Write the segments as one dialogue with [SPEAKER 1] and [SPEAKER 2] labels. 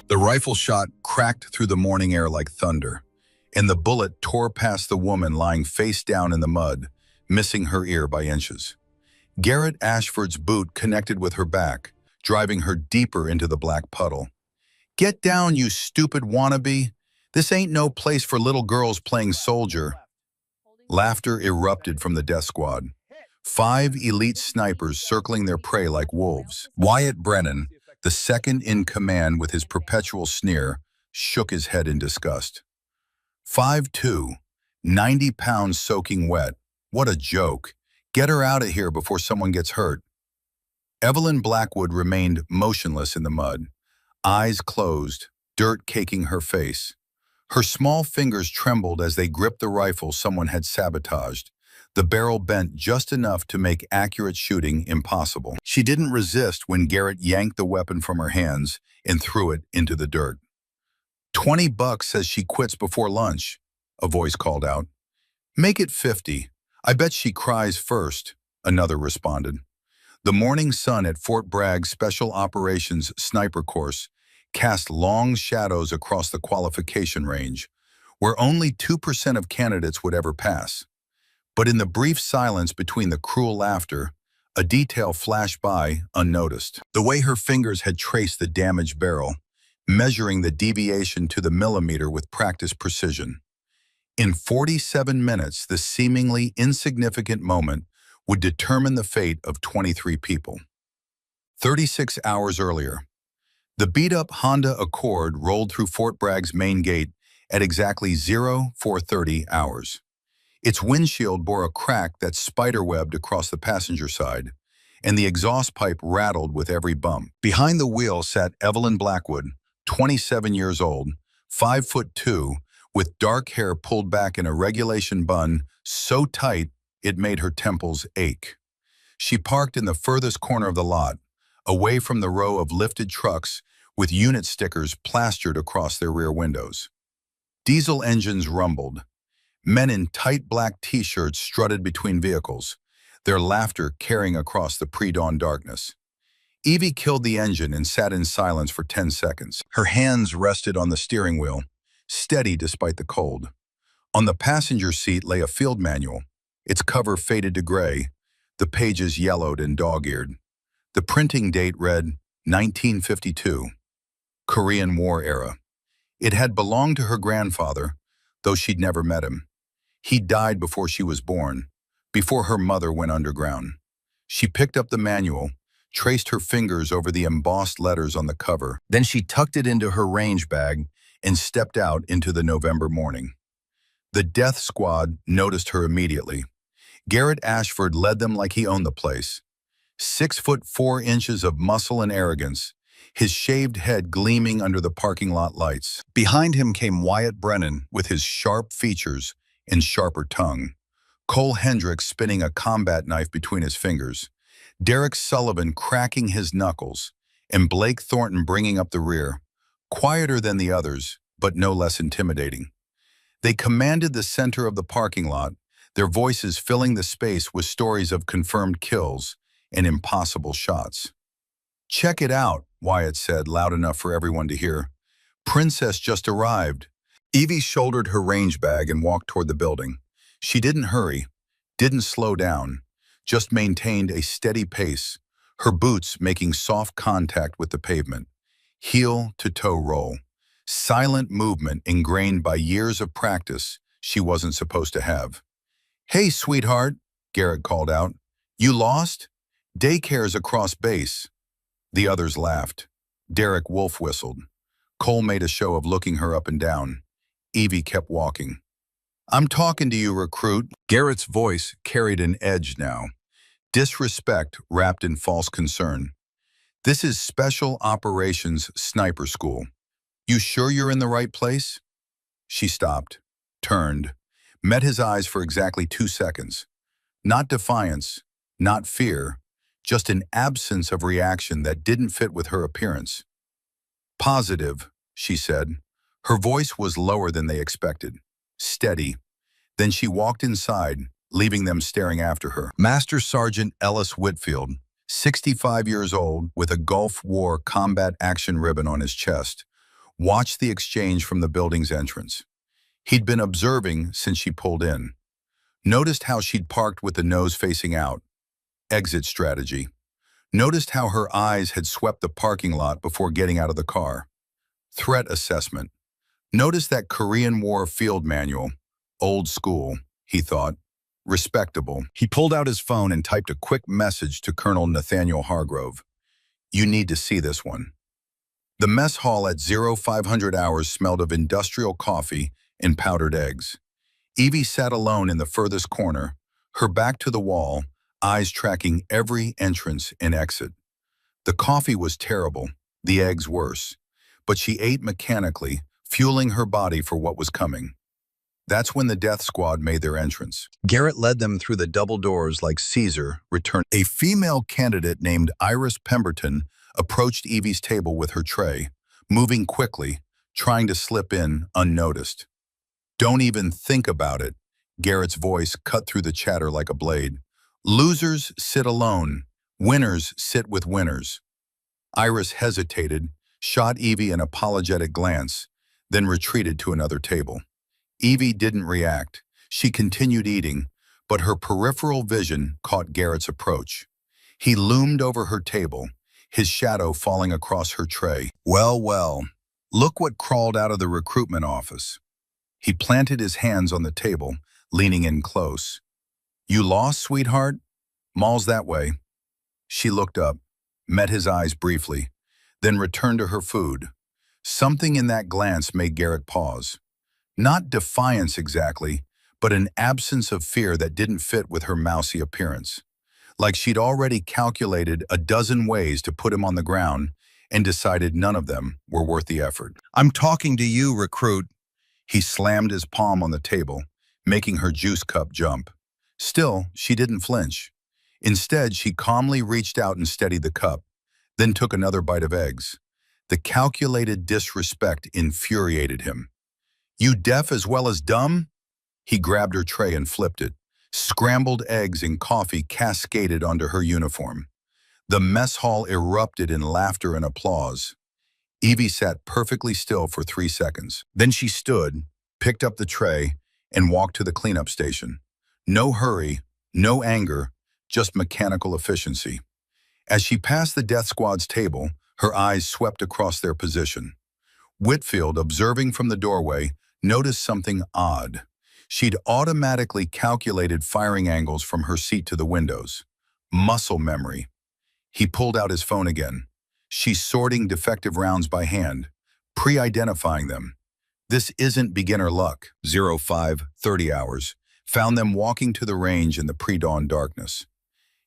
[SPEAKER 1] The rifle shot cracked through the morning air like thunder, and the bullet tore past the woman lying face down in the mud, missing her ear by inches. Garrett Ashford's boot connected with her back, driving her deeper into the black puddle. "Get down, you stupid wannabe! This ain't no place for little girls playing soldier." Laughter erupted from the death squad. 5 elite snipers circling their prey like wolves. Wyatt Brennan, the second in command with his perpetual sneer, shook his head in disgust. 5'2", 90 pounds soaking wet. What a joke. Get her out of here before someone gets hurt. Evelyn Blackwood remained motionless in the mud, eyes closed, dirt caking her face. Her small fingers trembled as they gripped the rifle someone had sabotaged. The barrel bent just enough to make accurate shooting impossible. She didn't resist when Garrett yanked the weapon from her hands and threw it into the dirt. $20 says she quits before lunch, a voice called out. "Make it 50. I bet she cries first," another responded. The morning sun at Fort Bragg's Special Operations Sniper Course cast long shadows across the qualification range, where only 2% of candidates would ever pass. But in the brief silence between the cruel laughter, a detail flashed by unnoticed. The way her fingers had traced the damaged barrel, measuring the deviation to the millimeter with practiced precision. In 47 minutes, the seemingly insignificant moment would determine the fate of 23 people. 36 hours earlier, the beat-up Honda Accord rolled through Fort Bragg's main gate at exactly 0430 hours. Its windshield bore a crack that spiderwebbed across the passenger side, and the exhaust pipe rattled with every bump. Behind the wheel sat Evelyn Blackwood, 27 years old, 5'2", with dark hair pulled back in a regulation bun so tight it made her temples ache. She parked in the furthest corner of the lot, away from the row of lifted trucks with unit stickers plastered across their rear windows. Diesel engines rumbled. Men in tight black t-shirts strutted between vehicles, their laughter carrying across the pre-dawn darkness. Evie killed the engine and sat in silence for 10 seconds. Her hands rested on the steering wheel, steady despite the cold. On the passenger seat lay a field manual, its cover faded to gray, the pages yellowed and dog-eared. The printing date read 1952, Korean War era. It had belonged to her grandfather, though she'd never met him. He died before she was born, before her mother went underground. She picked up the manual, traced her fingers over the embossed letters on the cover. Then she tucked it into her range bag and stepped out into the November morning. The death squad noticed her immediately. Garrett Ashford led them like he owned the place. 6'4" of muscle and arrogance, his shaved head gleaming under the parking lot lights. Behind him came Wyatt Brennan with his sharp features and sharper tongue, Cole Hendricks spinning a combat knife between his fingers, Derek Sullivan cracking his knuckles, and Blake Thornton bringing up the rear, quieter than the others, but no less intimidating. They commanded the center of the parking lot, their voices filling the space with stories of confirmed kills and impossible shots. "Check it out," Wyatt said, loud enough for everyone to hear. "Princess just arrived." Evie shouldered her range bag and walked toward the building. She didn't hurry, didn't slow down, just maintained a steady pace, her boots making soft contact with the pavement. Heel to toe roll. Silent movement ingrained by years of practice she wasn't supposed to have. "Hey, sweetheart," Garrett called out. "You lost? Daycare's across base." The others laughed. Derek wolf whistled. Cole made a show of looking her up and down. Evie kept walking. "I'm talking to you, recruit." Garrett's voice carried an edge now. Disrespect wrapped in false concern. "This is Special Operations Sniper School. You sure you're in the right place?" She stopped, turned, met his eyes for exactly 2 seconds. Not defiance, not fear, just an absence of reaction that didn't fit with her appearance. "Positive," she said. Her voice was lower than they expected, steady. Then she walked inside, leaving them staring after her. Master Sergeant Ellis Whitfield, 65 years old, with a Gulf War combat action ribbon on his chest, watched the exchange from the building's entrance. He'd been observing since she pulled in. Noticed how she'd parked with the nose facing out. Exit strategy. Noticed how her eyes had swept the parking lot before getting out of the car. Threat assessment. Noticed that Korean War field manual. Old school, he thought. Respectable. He pulled out his phone and typed a quick message to Colonel Nathaniel Hargrove. You need to see this one. The mess hall at 0500 hours smelled of industrial coffee and powdered eggs. Evie sat alone in the furthest corner, her back to the wall, eyes tracking every entrance and exit. The coffee was terrible, the eggs worse, but she ate mechanically, fueling her body for what was coming. That's when the death squad made their entrance. Garrett led them through the double doors like Caesar returned. A female candidate named Iris Pemberton approached Evie's table with her tray, moving quickly, trying to slip in unnoticed. Don't even think about it, Garrett's voice cut through the chatter like a blade. Losers sit alone, winners sit with winners. Iris hesitated, shot Evie an apologetic glance, then retreated to another table. Evie didn't react. She continued eating, but her peripheral vision caught Garrett's approach. He loomed over her table, his shadow falling across her tray. Well, look what crawled out of the recruitment office. He planted his hands on the table, leaning in close. You lost, sweetheart? Mall's that way. She looked up, met his eyes briefly, then returned to her food. Something in that glance made Garrett pause. Not defiance exactly, but an absence of fear that didn't fit with her mousy appearance. Like she'd already calculated a dozen ways to put him on the ground and decided none of them were worth the effort. I'm talking to you, recruit. He slammed his palm on the table, making her juice cup jump. Still, she didn't flinch. Instead, she calmly reached out and steadied the cup, then took another bite of eggs. The calculated disrespect infuriated him. You deaf as well as dumb? He grabbed her tray and flipped it. Scrambled eggs and coffee cascaded onto her uniform. The mess hall erupted in laughter and applause. Evie sat perfectly still for 3 seconds. Then she stood, picked up the tray, and walked to the cleanup station. No hurry, no anger, just mechanical efficiency. As she passed the death squad's table, her eyes swept across their position. Whitfield, observing from the doorway, noticed something odd. She'd automatically calculated firing angles from her seat to the windows. Muscle memory. He pulled out his phone again. She's sorting defective rounds by hand, pre-identifying them. This isn't beginner luck. 05:30 hours. Found them walking to the range in the pre-dawn darkness.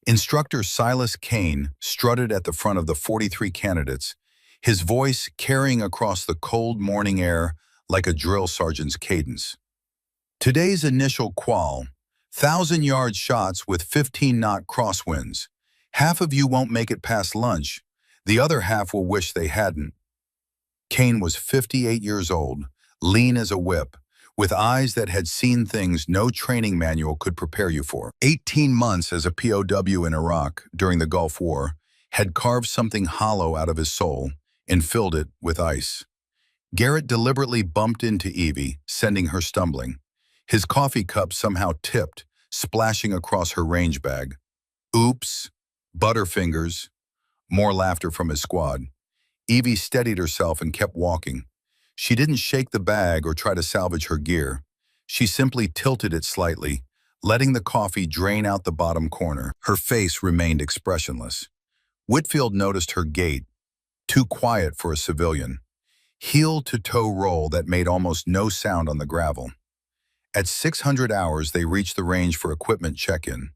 [SPEAKER 1] Instructor Silas Kane strutted at the front of the 43 candidates, his voice carrying across the cold morning air like a drill sergeant's cadence. Today's initial qual, 1,000-yard shots with 15-knot crosswinds. Half of you won't make it past lunch. The other half will wish they hadn't. Kane was 58 years old, lean as a whip, with eyes that had seen things no training manual could prepare you for. 18 months as a POW in Iraq during the Gulf War had carved something hollow out of his soul and filled it with ice. Garrett deliberately bumped into Evie, sending her stumbling. His coffee cup somehow tipped, splashing across her range bag. Oops, butterfingers. More laughter from his squad. Evie steadied herself and kept walking. She didn't shake the bag or try to salvage her gear. She simply tilted it slightly, letting the coffee drain out the bottom corner. Her face remained expressionless. Whitfield noticed her gait, too quiet for a civilian. Heel-to-toe roll that made almost no sound on the gravel. At 600 hours, they reached the range for equipment check-in.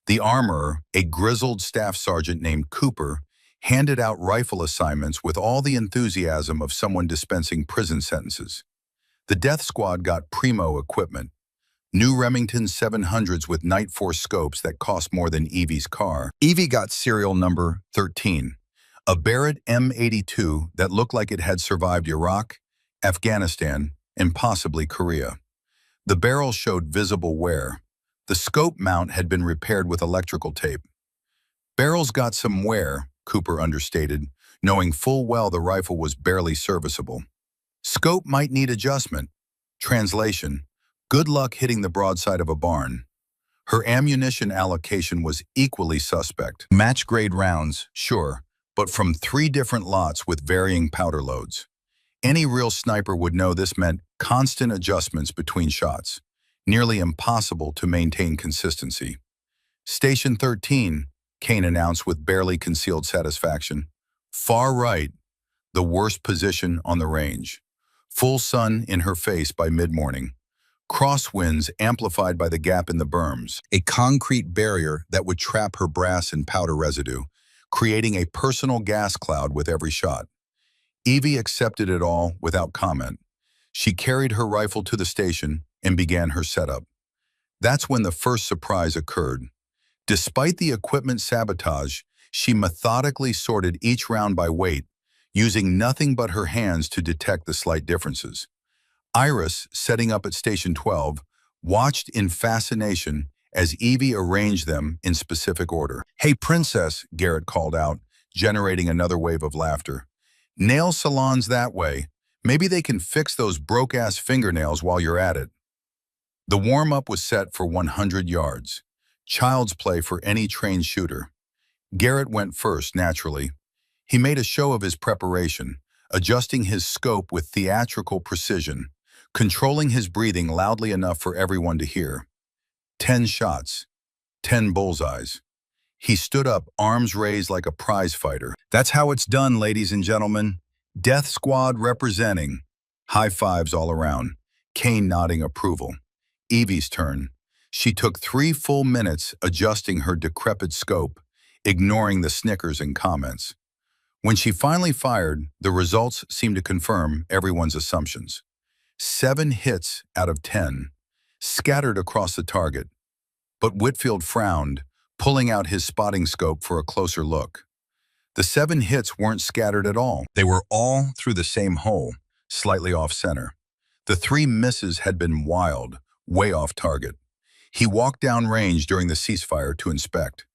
[SPEAKER 1] The armorer, a grizzled staff sergeant named Cooper, handed out rifle assignments with all the enthusiasm of someone dispensing prison sentences. The death squad got primo equipment. New Remington 700s with Night Force scopes that cost more than Evie's car. Evie got serial number 13. A Barrett M82 that looked like it had survived Iraq, Afghanistan, and possibly Korea. The barrel showed visible wear. The scope mount had been repaired with electrical tape. Barrels got some wear, Cooper understated, knowing full well the rifle was barely serviceable. Scope might need adjustment. Translation: good luck hitting the broadside of a barn. Her ammunition allocation was equally suspect. Match-grade rounds, sure, but from 3 different lots with varying powder loads. Any real sniper would know this meant constant adjustments between shots, nearly impossible to maintain consistency. Station 13, Kane announced with barely concealed satisfaction. Far right, the worst position on the range. Full sun in her face by mid-morning. Crosswinds amplified by the gap in the berms, a concrete barrier that would trap her brass and powder residue, creating a personal gas cloud with every shot. Evie accepted it all without comment. She carried her rifle to the station and began her setup. That's when the first surprise occurred. Despite the equipment sabotage, she methodically sorted each round by weight, using nothing but her hands to detect the slight differences. Iris, setting up at Station 12, watched in fascination as Evie arranged them in specific order. "Hey, Princess," Garrett called out, generating another wave of laughter. "Nail salons that way. Maybe they can fix those broke-ass fingernails while you're at it." The warm-up was set for 100 yards. Child's play for any trained shooter. Garrett went first, naturally. He made a show of his preparation, adjusting his scope with theatrical precision, controlling his breathing loudly enough for everyone to hear. 10 shots, 10 bullseyes. He stood up, arms raised like a prize fighter. "That's how it's done, ladies and gentlemen. Death Squad representing." High fives all around, Kane nodding approval. Evie's turn. She took 3 full minutes adjusting her decrepit scope, ignoring the snickers and comments. When she finally fired, the results seemed to confirm everyone's assumptions. 7 hits out of 10, scattered across the target. But Whitfield frowned, pulling out his spotting scope for a closer look. The 7 hits weren't scattered at all. They were all through the same hole, slightly off-center. The 3 misses had been wild, way off target. He walked down range during the ceasefire to inspect.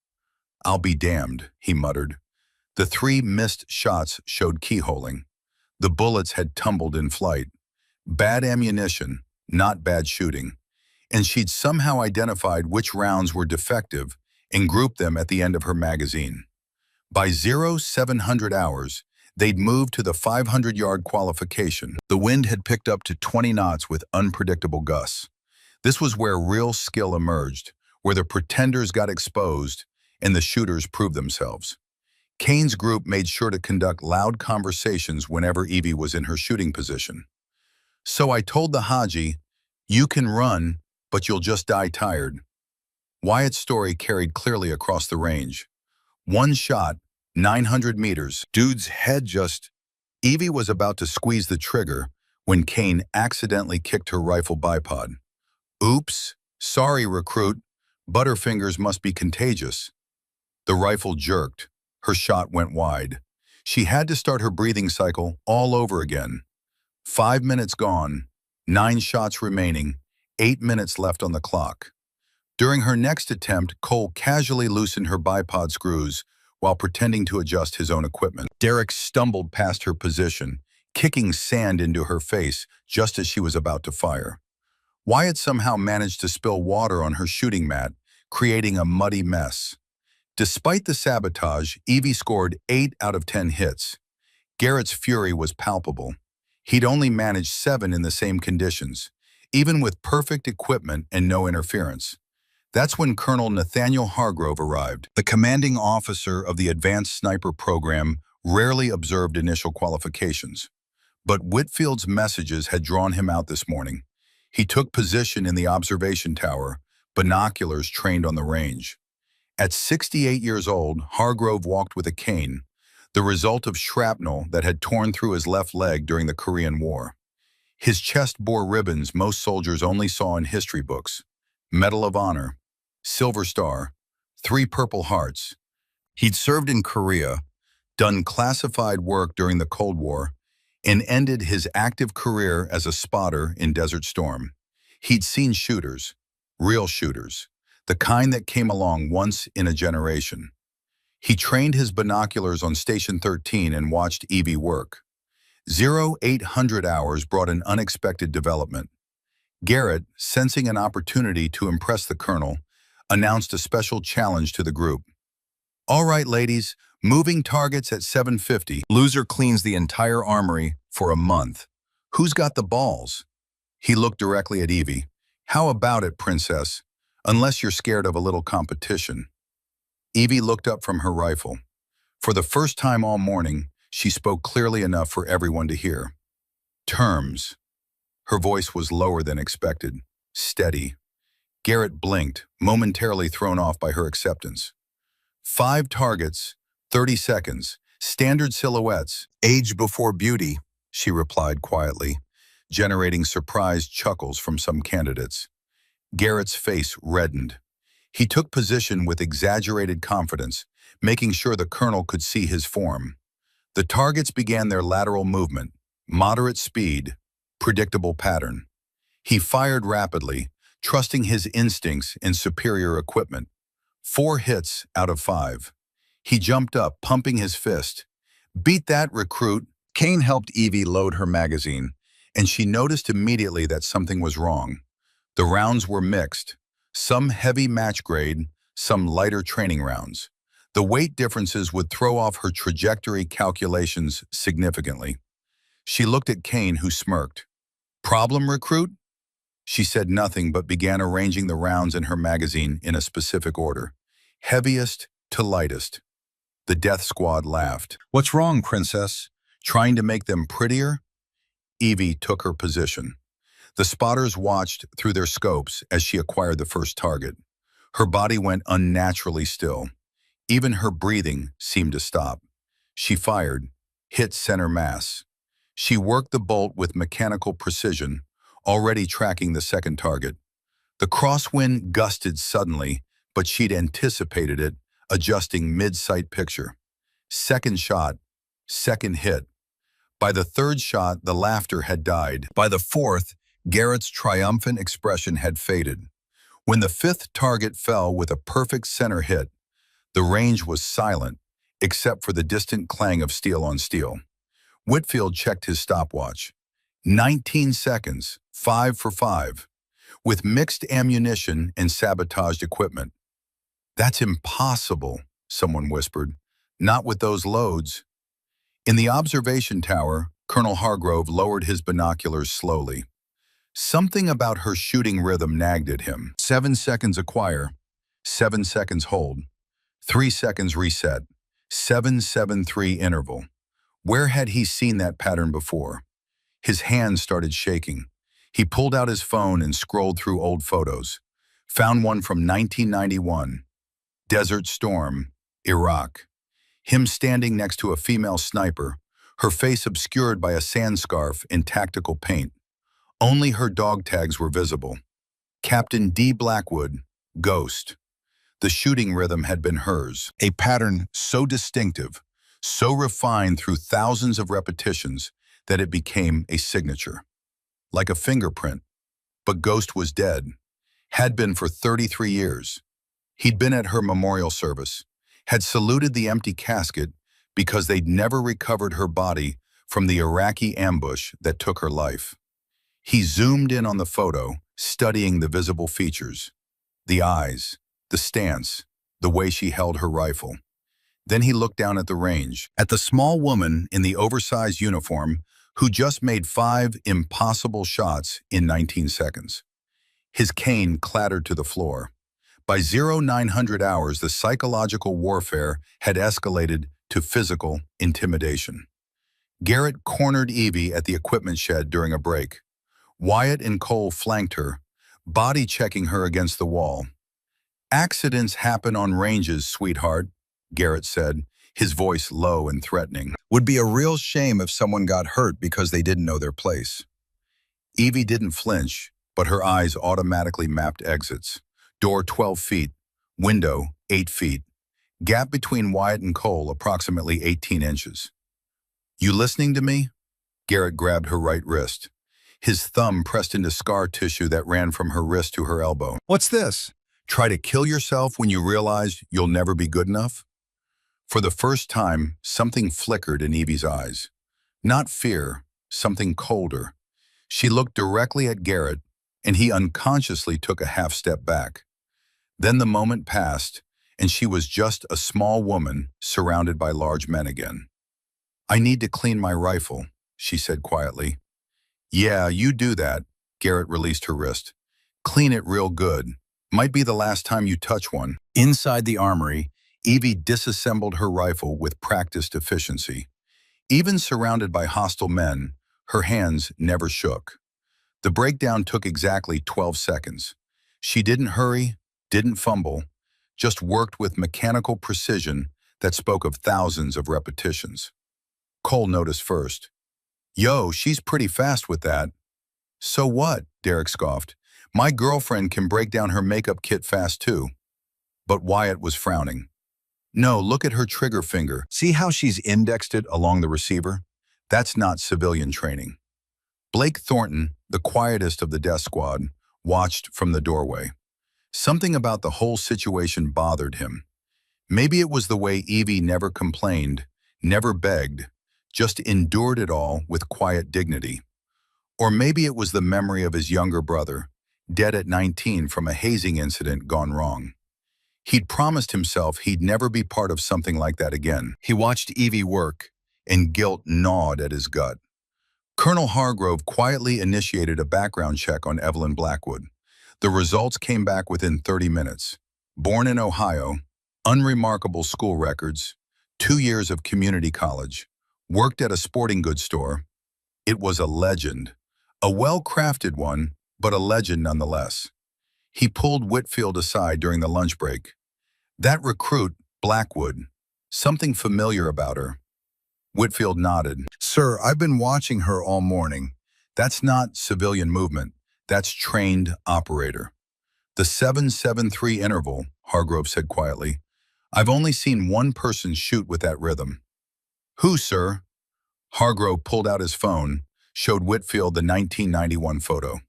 [SPEAKER 1] "I'll be damned," he muttered. The 3 missed shots showed keyholing. The bullets had tumbled in flight. Bad ammunition, not bad shooting. And she'd somehow identified which rounds were defective and grouped them at the end of her magazine. By 0700 hours, they'd moved to the 500-yard qualification. The wind had picked up to 20 knots with unpredictable gusts. This was where real skill emerged, where the pretenders got exposed and the shooters proved themselves. Kane's group made sure to conduct loud conversations whenever Evie was in her shooting position. "So I told the Haji, you can run, but you'll just die tired." Wyatt's story carried clearly across the range. 1 shot, 900 meters. Dude's head just... Evie was about to squeeze the trigger when Kane accidentally kicked her rifle bipod. "Oops, sorry, recruit. Butterfingers must be contagious." The rifle jerked. Her shot went wide. She had to start her breathing cycle all over again. 5 minutes gone, 9 shots remaining, 8 minutes left on the clock. During her next attempt, Cole casually loosened her bipod screws while pretending to adjust his own equipment. Derek stumbled past her position, kicking sand into her face just as she was about to fire. Wyatt somehow managed to spill water on her shooting mat, creating a muddy mess. Despite the sabotage, Evie scored 8 out of 10 hits. Garrett's fury was palpable. He'd only managed 7 in the same conditions, even with perfect equipment and no interference. That's when Colonel Nathaniel Hargrove arrived. The commanding officer of the Advanced Sniper Program rarely observed initial qualifications. But Whitfield's messages had drawn him out this morning. He took position in the observation tower, binoculars trained on the range. At 68 years old, Hargrove walked with a cane, the result of shrapnel that had torn through his left leg during the Korean War. His chest bore ribbons most soldiers only saw in history books: Medal of Honor, Silver Star, 3 Purple Hearts. He'd served in Korea, done classified work during the Cold War, and ended his active career as a spotter in Desert Storm. He'd seen shooters, real shooters, the kind that came along once in a generation. He trained his binoculars on Station 13 and watched Evie work. 0800 hours brought an unexpected development. Garrett, sensing an opportunity to impress the colonel, announced a special challenge to the group. All right, ladies, moving targets at 750. Loser cleans the entire armory for a month. Who's got the balls? He looked directly at Evie. How about it, princess? Unless you're scared of a little competition. Evie looked up from her rifle. For the first time all morning, she spoke clearly enough for everyone to hear. Terms. Her voice was lower than expected, steady. Garrett blinked, momentarily thrown off by her acceptance. 5 targets, 30 seconds, standard silhouettes, age before beauty, she replied quietly, generating surprised chuckles from some candidates. Garrett's face reddened. He took position with exaggerated confidence, making sure the colonel could see his form. The targets began their lateral movement, moderate speed, predictable pattern. He fired rapidly, trusting his instincts in superior equipment. 4 hits out of 5. He jumped up, pumping his fist. Beat that, recruit. Kane helped Evie load her magazine, and she noticed immediately that something was wrong. The rounds were mixed, some heavy match grade, some lighter training rounds. The weight differences would throw off her trajectory calculations significantly. She looked at Kane, who smirked. Problem, recruit? She said nothing but began arranging the rounds in her magazine in a specific order, heaviest to lightest. The death squad laughed. What's wrong, princess? Trying to make them prettier? Evie took her position. The spotters watched through their scopes as she acquired the first target. Her body went unnaturally still. Even her breathing seemed to stop. She fired, hit center mass. She worked the bolt with mechanical precision, already tracking the second target. The crosswind gusted suddenly, but she'd anticipated it, adjusting mid-sight picture. Second shot, second hit. By the third shot, the laughter had died. By the fourth, Garrett's triumphant expression had faded. When the fifth target fell with a perfect center hit, the range was silent, except for the distant clang of steel on steel. Whitfield checked his stopwatch. 19 seconds, 5 for 5, with mixed ammunition and sabotaged equipment. That's impossible, someone whispered. Not with those loads. In the observation tower, Colonel Hargrove lowered his binoculars slowly. Something about her shooting rhythm nagged at him. 7 seconds acquire, 7 seconds hold, 3 seconds reset, 7-7-3 interval. Where had he seen that pattern before? His hands started shaking. He pulled out his phone and scrolled through old photos. Found one from 1991. Desert Storm, Iraq. Him standing next to a female sniper, her face obscured by a sand scarf in tactical paint. Only her dog tags were visible. Captain D. Blackwood, Ghost. The shooting rhythm had been hers, a pattern so distinctive, so refined through thousands of repetitions that it became a signature. Like a fingerprint. But Ghost was dead. Had been for 33 years. He'd been at her memorial service, had saluted the empty casket because they'd never recovered her body from the Iraqi ambush that took her life. He zoomed in on the photo, studying the visible features. The eyes, the stance, the way she held her rifle. Then he looked down at the range, at the small woman in the oversized uniform who just made 5 impossible shots in 19 seconds. His cane clattered to the floor. By 0900 hours, the psychological warfare had escalated to physical intimidation. Garrett cornered Evie at the equipment shed during a break. Wyatt and Cole flanked her, body-checking her against the wall. Accidents happen on ranges, sweetheart, Garrett said, his voice low and threatening. Would be a real shame if someone got hurt because they didn't know their place. Evie didn't flinch, but her eyes automatically mapped exits. Door 12 feet, window 8 feet, gap between Wyatt and Cole approximately 18 inches. You listening to me? Garrett grabbed her right wrist. His thumb pressed into scar tissue that ran from her wrist to her elbow. What's this? Try to kill yourself when you realize you'll never be good enough? For the first time, something flickered in Evie's eyes. Not fear, something colder. She looked directly at Garrett, and he unconsciously took a half step back. Then the moment passed, and she was just a small woman surrounded by large men again. "I need to clean my rifle," she said quietly. "Yeah, you do that." Garrett released her wrist. "Clean it real good. Might be the last time you touch one." Inside the armory, Evie disassembled her rifle with practiced efficiency. Even surrounded by hostile men, her hands never shook. The breakdown took exactly 12 seconds. She didn't hurry, didn't fumble, just worked with mechanical precision that spoke of thousands of repetitions. Cole noticed first. "Yo, she's pretty fast with that." "So what?" Derek scoffed. "My girlfriend can break down her makeup kit fast too." But Wyatt was frowning. "No, look at her trigger finger. See how she's indexed it along the receiver? That's not civilian training." Blake Thornton, the quietest of the death squad, watched from the doorway. Something about the whole situation bothered him. Maybe it was the way Evie never complained, never begged, just endured it all with quiet dignity. Or maybe it was the memory of his younger brother, dead at 19 from a hazing incident gone wrong. He'd promised himself he'd never be part of something like that again. He watched Evie work, and guilt gnawed at his gut. Colonel Hargrove quietly initiated a background check on Evelyn Blackwood. The results came back within 30 minutes. Born in Ohio, unremarkable school records, 2 years of community college, worked at a sporting goods store. It was a legend. A well-crafted one, but a legend nonetheless. He pulled Whitfield aside during the lunch break. "That recruit, Blackwood, something familiar about her." Whitfield nodded. "Sir, I've been watching her all morning. That's not civilian movement. That's trained operator." "The 7-7-3 interval," Hargrove said quietly. "I've only seen one person shoot with that rhythm." "Who, sir?" Hargrove pulled out his phone, showed Whitfield the 1991 photo.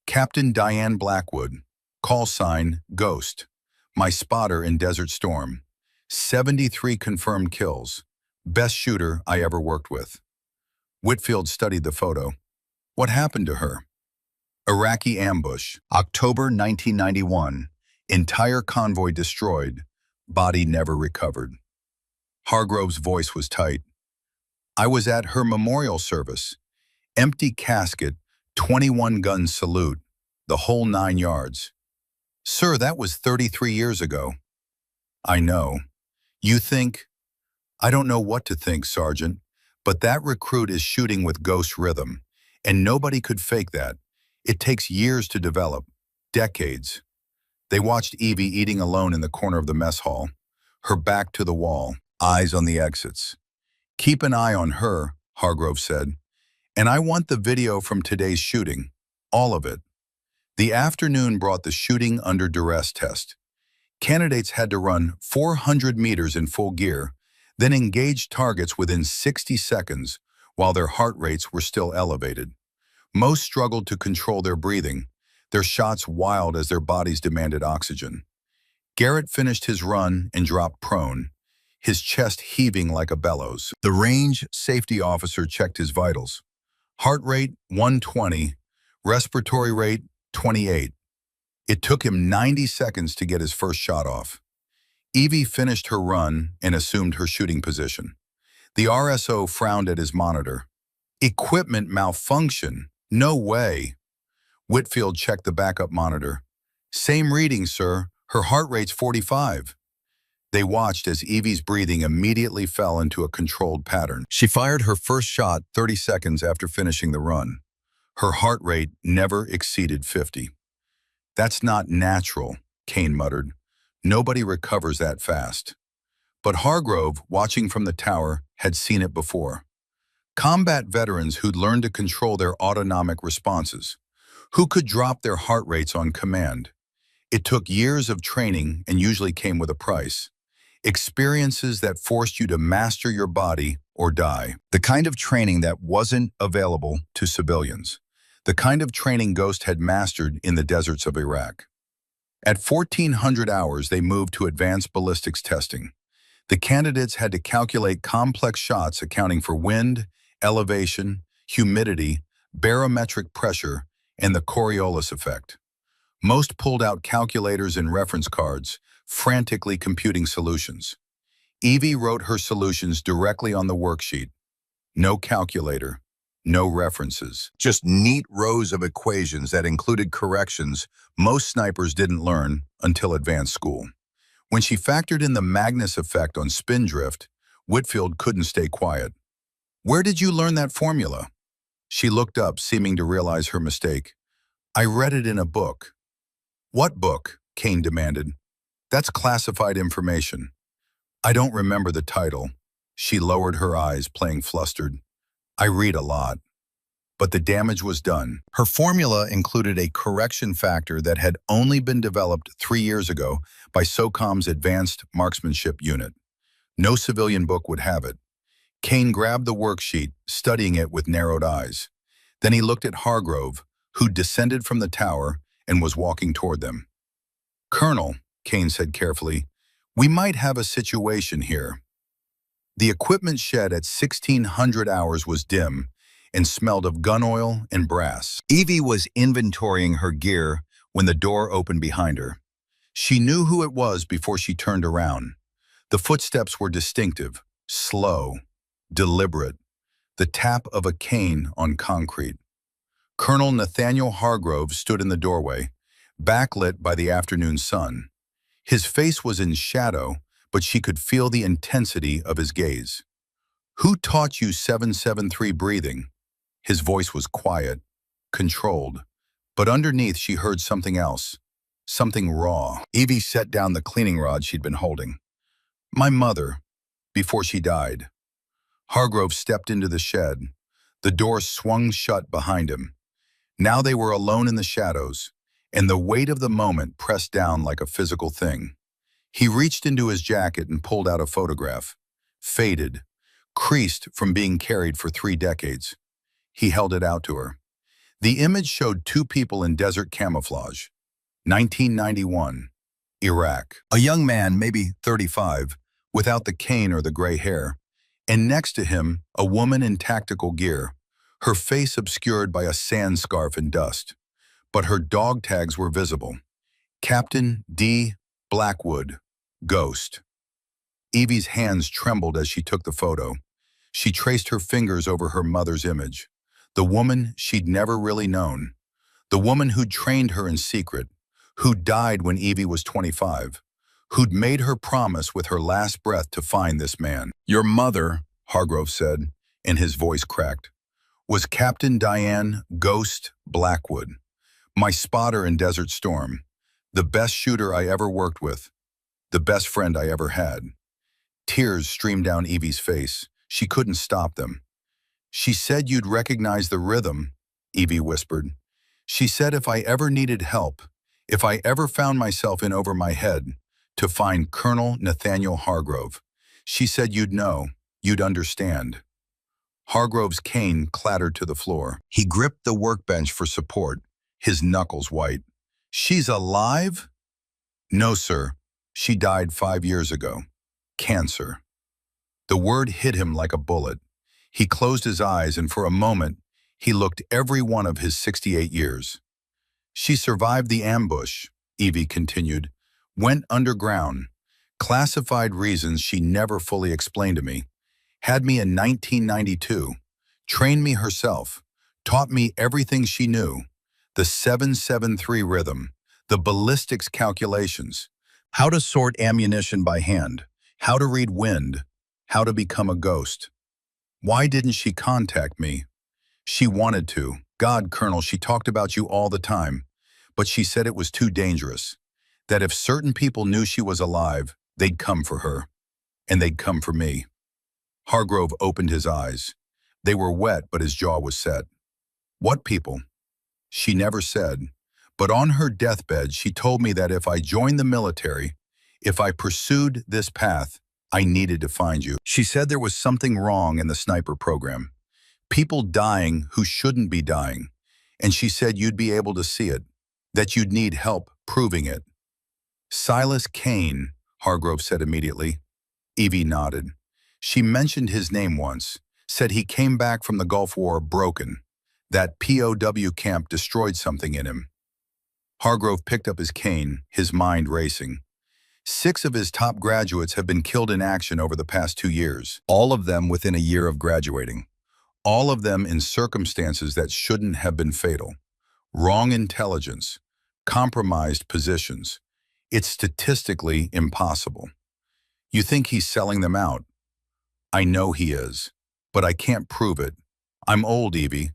[SPEAKER 1] "Captain Diane Blackwood, call sign Ghost, my spotter in Desert Storm. 73 confirmed kills. Best shooter I ever worked with." Whitfield studied the photo. "What happened to her?" "Iraqi ambush, October 1991. Entire convoy destroyed. Body never recovered." Hargrove's voice was tight. "I was at her memorial service. Empty casket, 21-gun salute, the whole 9 yards." "Sir, that was 33 years ago." "I know. You think—" "I don't know what to think, Sergeant, but that recruit is shooting with ghost rhythm, and nobody could fake that. It takes years to develop, decades." They watched Evie eating alone in the corner of the mess hall, her back to the wall, eyes on the exits. "Keep an eye on her," Hargrove said. "And I want the video from today's shooting, all of it." The afternoon brought the shooting under duress test. Candidates had to run 400 meters in full gear, then engage targets within 60 seconds while their heart rates were still elevated. Most struggled to control their breathing, their shots wild as their bodies demanded oxygen. Garrett finished his run and dropped prone, his chest heaving like a bellows. The range safety officer checked his vitals. Heart rate 120, respiratory rate 28. It took him 90 seconds to get his first shot off. Evie finished her run and assumed her shooting position. The RSO frowned at his monitor. "Equipment malfunction. No way." Whitfield checked the backup monitor. "Same reading, sir. Her heart rate's 45. They watched as Evie's breathing immediately fell into a controlled pattern. She fired her first shot 30 seconds after finishing the run. Her heart rate never exceeded 50. "That's not natural," Kane muttered. "Nobody recovers that fast." But Hargrove, watching from the tower, had seen it before. Combat veterans who'd learned to control their autonomic responses, who could drop their heart rates on command. It took years of training and usually came with a price. Experiences that forced you to master your body or die. The kind of training that wasn't available to civilians. The kind of training Ghost had mastered in the deserts of Iraq. At 1,400 hours, they moved to advanced ballistics testing. The candidates had to calculate complex shots accounting for wind elevation, humidity, barometric pressure, and the Coriolis effect. Most pulled out calculators and reference cards, frantically computing solutions. Evie wrote her solutions directly on the worksheet. No calculator, no references. Just neat rows of equations that included corrections most snipers didn't learn until advanced school. When she factored in the Magnus effect on spin drift, Whitfield couldn't stay quiet. "Where did you learn that formula?" She looked up, seeming to realize her mistake. "I read it in a book." "What book?" Kane demanded. "That's classified information." "I don't remember the title." She lowered her eyes, playing flustered. "I read a lot." But the damage was done. Her formula included a correction factor that had only been developed 3 years ago by SOCOM's Advanced Marksmanship Unit. No civilian book would have it. Kane grabbed the worksheet, studying it with narrowed eyes. Then he looked at Hargrove, who'd descended from the tower and was walking toward them. "Colonel," Kane said carefully, "we might have a situation here." The equipment shed at 1600 hours was dim and smelled of gun oil and brass. Evie was inventorying her gear when the door opened behind her. She knew who it was before she turned around. The footsteps were distinctive, slow, deliberate, the tap of a cane on concrete. Colonel Nathaniel Hargrove stood in the doorway, backlit by the afternoon sun. His face was in shadow, but she could feel the intensity of his gaze. "Who taught you 773 breathing?" His voice was quiet, controlled, but underneath she heard something else, something raw. Evie set down the cleaning rod she'd been holding. "My mother, before she died." Hargrove stepped into the shed. The door swung shut behind him. Now they were alone in the shadows, and the weight of the moment pressed down like a physical thing. He reached into his jacket and pulled out a photograph. Faded, creased from being carried for 3 decades. He held it out to her. The image showed 2 people in desert camouflage. 1991, Iraq. A young man, maybe 35, without the cane or the gray hair, and next to him, a woman in tactical gear, her face obscured by a sand scarf and dust. But her dog tags were visible. Captain D. Blackwood, Ghost. Evie's hands trembled as she took the photo. She traced her fingers over her mother's image. The woman she'd never really known. The woman who'd trained her in secret, who'd died when Evie was 25, who'd made her promise with her last breath to find this man. "Your mother," Hargrove said, and his voice cracked, "was Captain Diane Ghost Blackwood, my spotter in Desert Storm, the best shooter I ever worked with, the best friend I ever had." Tears streamed down Evie's face. She couldn't stop them. "She said you'd recognize the rhythm," Evie whispered. "She said if I ever needed help, if I ever found myself in over my head, to find Colonel Nathaniel Hargrove. She said you'd know, you'd understand." Hargrove's cane clattered to the floor. He gripped the workbench for support, his knuckles white. "She's alive?" "No, sir. She died 5 years ago. Cancer." The word hit him like a bullet. He closed his eyes, and for a moment, he looked every one of his 68 years. "She survived the ambush," Evie continued, "went underground, classified reasons she never fully explained to me, had me in 1992, trained me herself, taught me everything she knew, the 773 rhythm, the ballistics calculations, how to sort ammunition by hand, how to read wind, how to become a ghost. Why didn't she contact me? She wanted to. God, Colonel, she talked about you all the time, but she said it was too dangerous, that if certain people knew she was alive, they'd come for her, and they'd come for me." Hargrove opened his eyes. They were wet, but his jaw was set. "What people?" She never said, but on her deathbed she told me that if I joined the military, if I pursued this path, I needed to find you. She said there was something wrong in the sniper program. People dying who shouldn't be dying. And she said you'd be able to see it, that you'd need help proving it. "Silas Kane," Hargrove said immediately. Evie nodded. She mentioned his name once, said he came back from the Gulf War broken. That POW camp destroyed something in him. Hargrove picked up his cane, his mind racing. 6 of his top graduates have been killed in action over the past 2 years, all of them within a year of graduating. All of them in circumstances that shouldn't have been fatal. Wrong intelligence, compromised positions. It's statistically impossible. You think he's selling them out? I know he is, but I can't prove it. I'm old, Evie.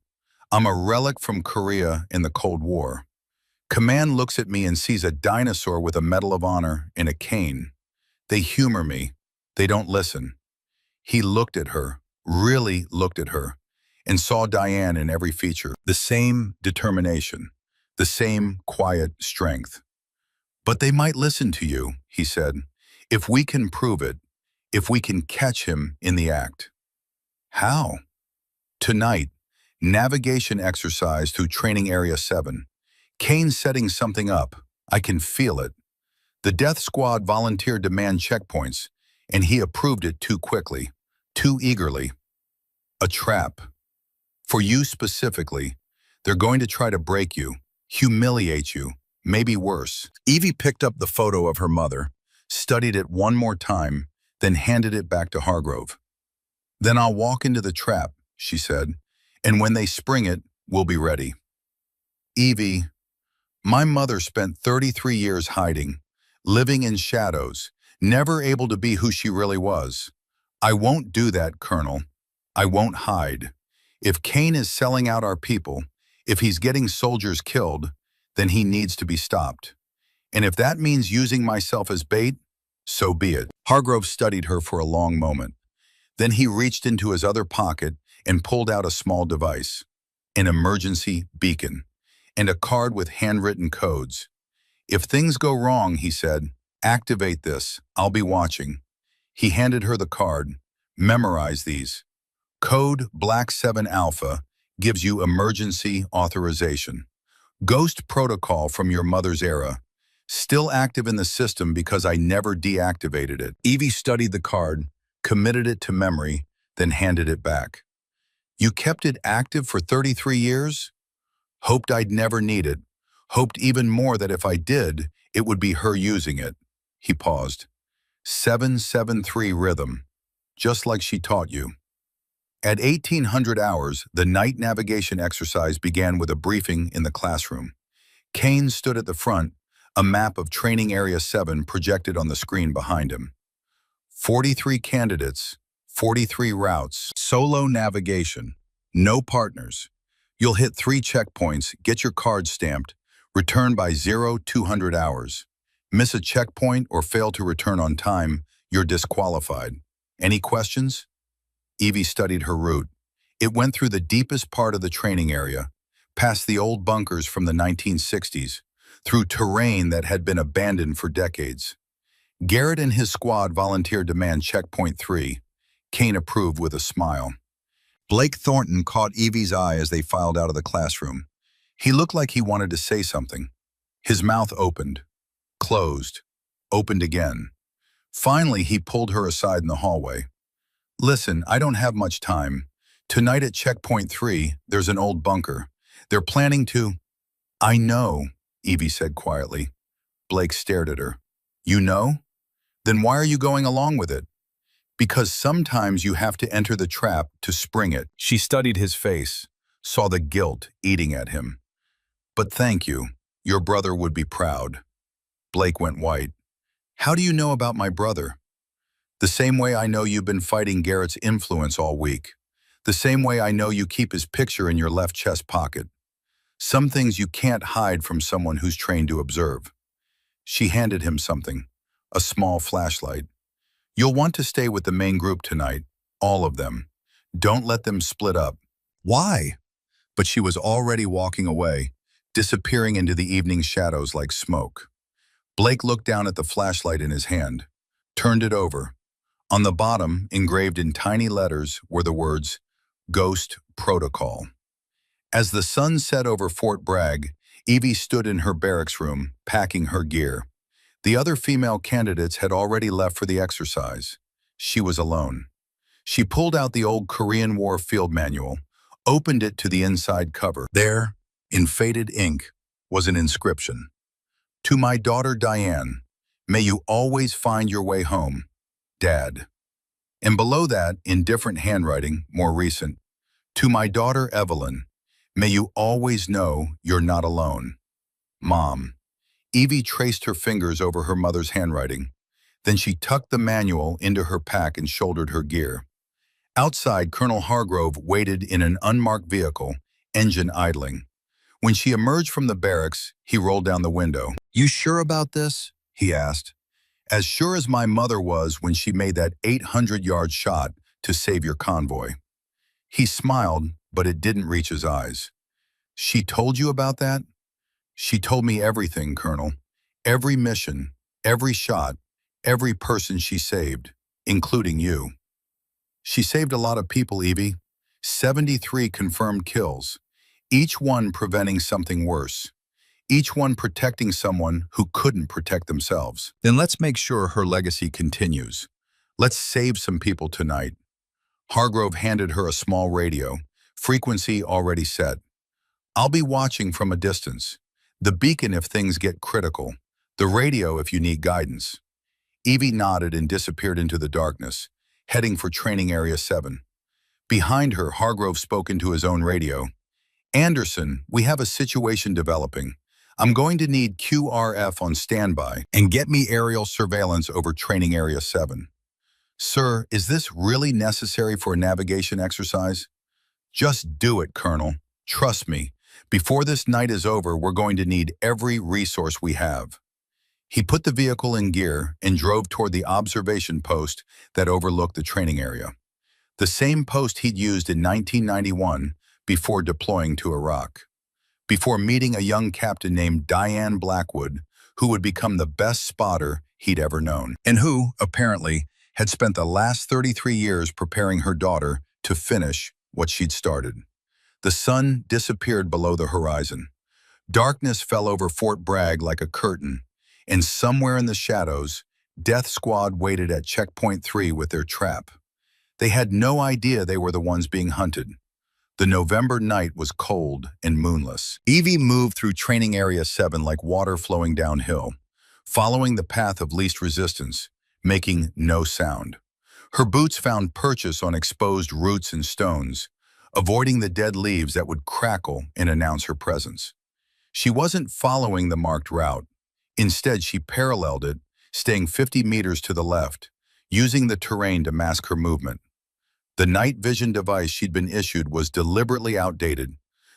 [SPEAKER 1] I'm a relic from Korea in the Cold War. Command looks at me and sees a dinosaur with a Medal of Honor and a cane. They humor me. They don't listen. He looked at her, really looked at her, and saw Diane in every feature. The same determination, the same quiet strength. But they might listen to you, he said, if we can prove it, if we can catch him in the act. How? Tonight, navigation exercise through Training Area 7. Kane's setting something up. I can feel it. The Death Squad volunteered to man checkpoints, and he approved it too quickly, too eagerly. A trap. For you specifically, they're going to try to break you, humiliate you, maybe worse. Evie picked up the photo of her mother, studied it one more time, then handed it back to Hargrove. Then I'll walk into the trap, she said, and when they spring it, we'll be ready. Evie, my mother spent 33 years hiding, living in shadows, never able to be who she really was. I won't do that, Colonel. I won't hide. If Kane is selling out our people, if he's getting soldiers killed, then he needs to be stopped. And if that means using myself as bait, so be it. Hargrove studied her for a long moment. Then he reached into his other pocket and pulled out a small device, an emergency beacon, and a card with handwritten codes. If things go wrong, he said, activate this. I'll be watching. He handed her the card. Memorize these. Code Black 7 Alpha gives you emergency authorization. Ghost protocol from your mother's era. Still active in the system because I never deactivated it. Evie studied the card, committed it to memory, then handed it back. You kept it active for 33 years? Hoped I'd never need it. Hoped even more that if I did, it would be her using it. He paused. 773 rhythm, just like she taught you. At 1800 hours, the night navigation exercise began with a briefing in the classroom. Kane stood at the front, a map of Training Area 7 projected on the screen behind him. 43 candidates, 43 routes, solo navigation, no partners. You'll hit 3 checkpoints, get your card stamped, return by 0200 hours. Miss a checkpoint or fail to return on time, you're disqualified. Any questions? Evie studied her route. It went through the deepest part of the training area, past the old bunkers from the 1960s, through terrain that had been abandoned for decades. Garrett and his squad volunteered to man Checkpoint 3. Kane approved with a smile. Blake Thornton caught Evie's eye as they filed out of the classroom. He looked like he wanted to say something. His mouth opened, closed, opened again. Finally, he pulled her aside in the hallway. Listen, I don't have much time. Tonight at Checkpoint 3, there's an old bunker. They're planning to... I know, Evie said quietly. Blake stared at her. You know? Then why are you going along with it? Because sometimes you have to enter the trap to spring it. She studied his face, saw the guilt eating at him. But thank you. Your brother would be proud. Blake went white. How do you know about my brother? The same way I know you've been fighting Garrett's influence all week. The same way I know you keep his picture in your left chest pocket. Some things you can't hide from someone who's trained to observe. She handed him something, a small flashlight. You'll want to stay with the main group tonight, all of them. Don't let them split up. Why? But she was already walking away, disappearing into the evening shadows like smoke. Blake looked down at the flashlight in his hand, turned it over. On the bottom, engraved in tiny letters, were the words, Ghost Protocol. As the sun set over Fort Bragg, Evie stood in her barracks room, packing her gear. The other female candidates had already left for the exercise. She was alone. She pulled out the old Korean War field manual, opened it to the inside cover. There, in faded ink, was an inscription. To my daughter Diane, may you always find your way home, Dad. And below that, in different handwriting, more recent, to my daughter Evelyn, may you always know you're not alone, Mom. Evie traced her fingers over her mother's handwriting. Then she tucked the manual into her pack and shouldered her gear. Outside, Colonel Hargrove waited in an unmarked vehicle, engine idling. When she emerged from the barracks, he rolled down the window. "You sure about this?" he asked. "As sure as my mother was when she made that 800-yard shot to save your convoy." He smiled, but it didn't reach his eyes. "She told you about that?" "She told me everything, Colonel. Every mission, every shot, every person she saved, including you." "She saved a lot of people, Evie. 73 confirmed kills, each one preventing something worse. Each one protecting someone who couldn't protect themselves." "Then let's make sure her legacy continues. Let's save some people tonight." Hargrove handed her a small radio, frequency already set. "I'll be watching from a distance. The beacon if things get critical, the radio if you need guidance." Evie nodded and disappeared into the darkness, heading for Training Area 7. Behind her, Hargrove spoke into his own radio. "Anderson, we have a situation developing. I'm going to need QRF on standby and get me aerial surveillance over Training Area 7. Sir, is this really necessary for a navigation exercise?" "Just do it, Colonel. Trust me. Before this night is over, we're going to need every resource we have." He put the vehicle in gear and drove toward the observation post that overlooked the training area. The same post he'd used in 1991 before deploying to Iraq. Before meeting a young captain named Diane Blackwood, who would become the best spotter he'd ever known, and who, apparently, had spent the last 33 years preparing her daughter to finish what she'd started. The sun disappeared below the horizon. Darkness fell over Fort Bragg like a curtain, and somewhere in the shadows, Death Squad waited at Checkpoint 3 with their trap. They had no idea they were the ones being hunted. The November night was cold and moonless. Evie moved through Training Area 7 like water flowing downhill, following the path of least resistance, making no sound. Her boots found purchase on exposed roots and stones, avoiding the dead leaves that would crackle and announce her presence. She wasn't following the marked route. Instead, she paralleled it, staying 50 meters to the left, using the terrain to mask her movement. The night vision device she'd been issued was deliberately outdated,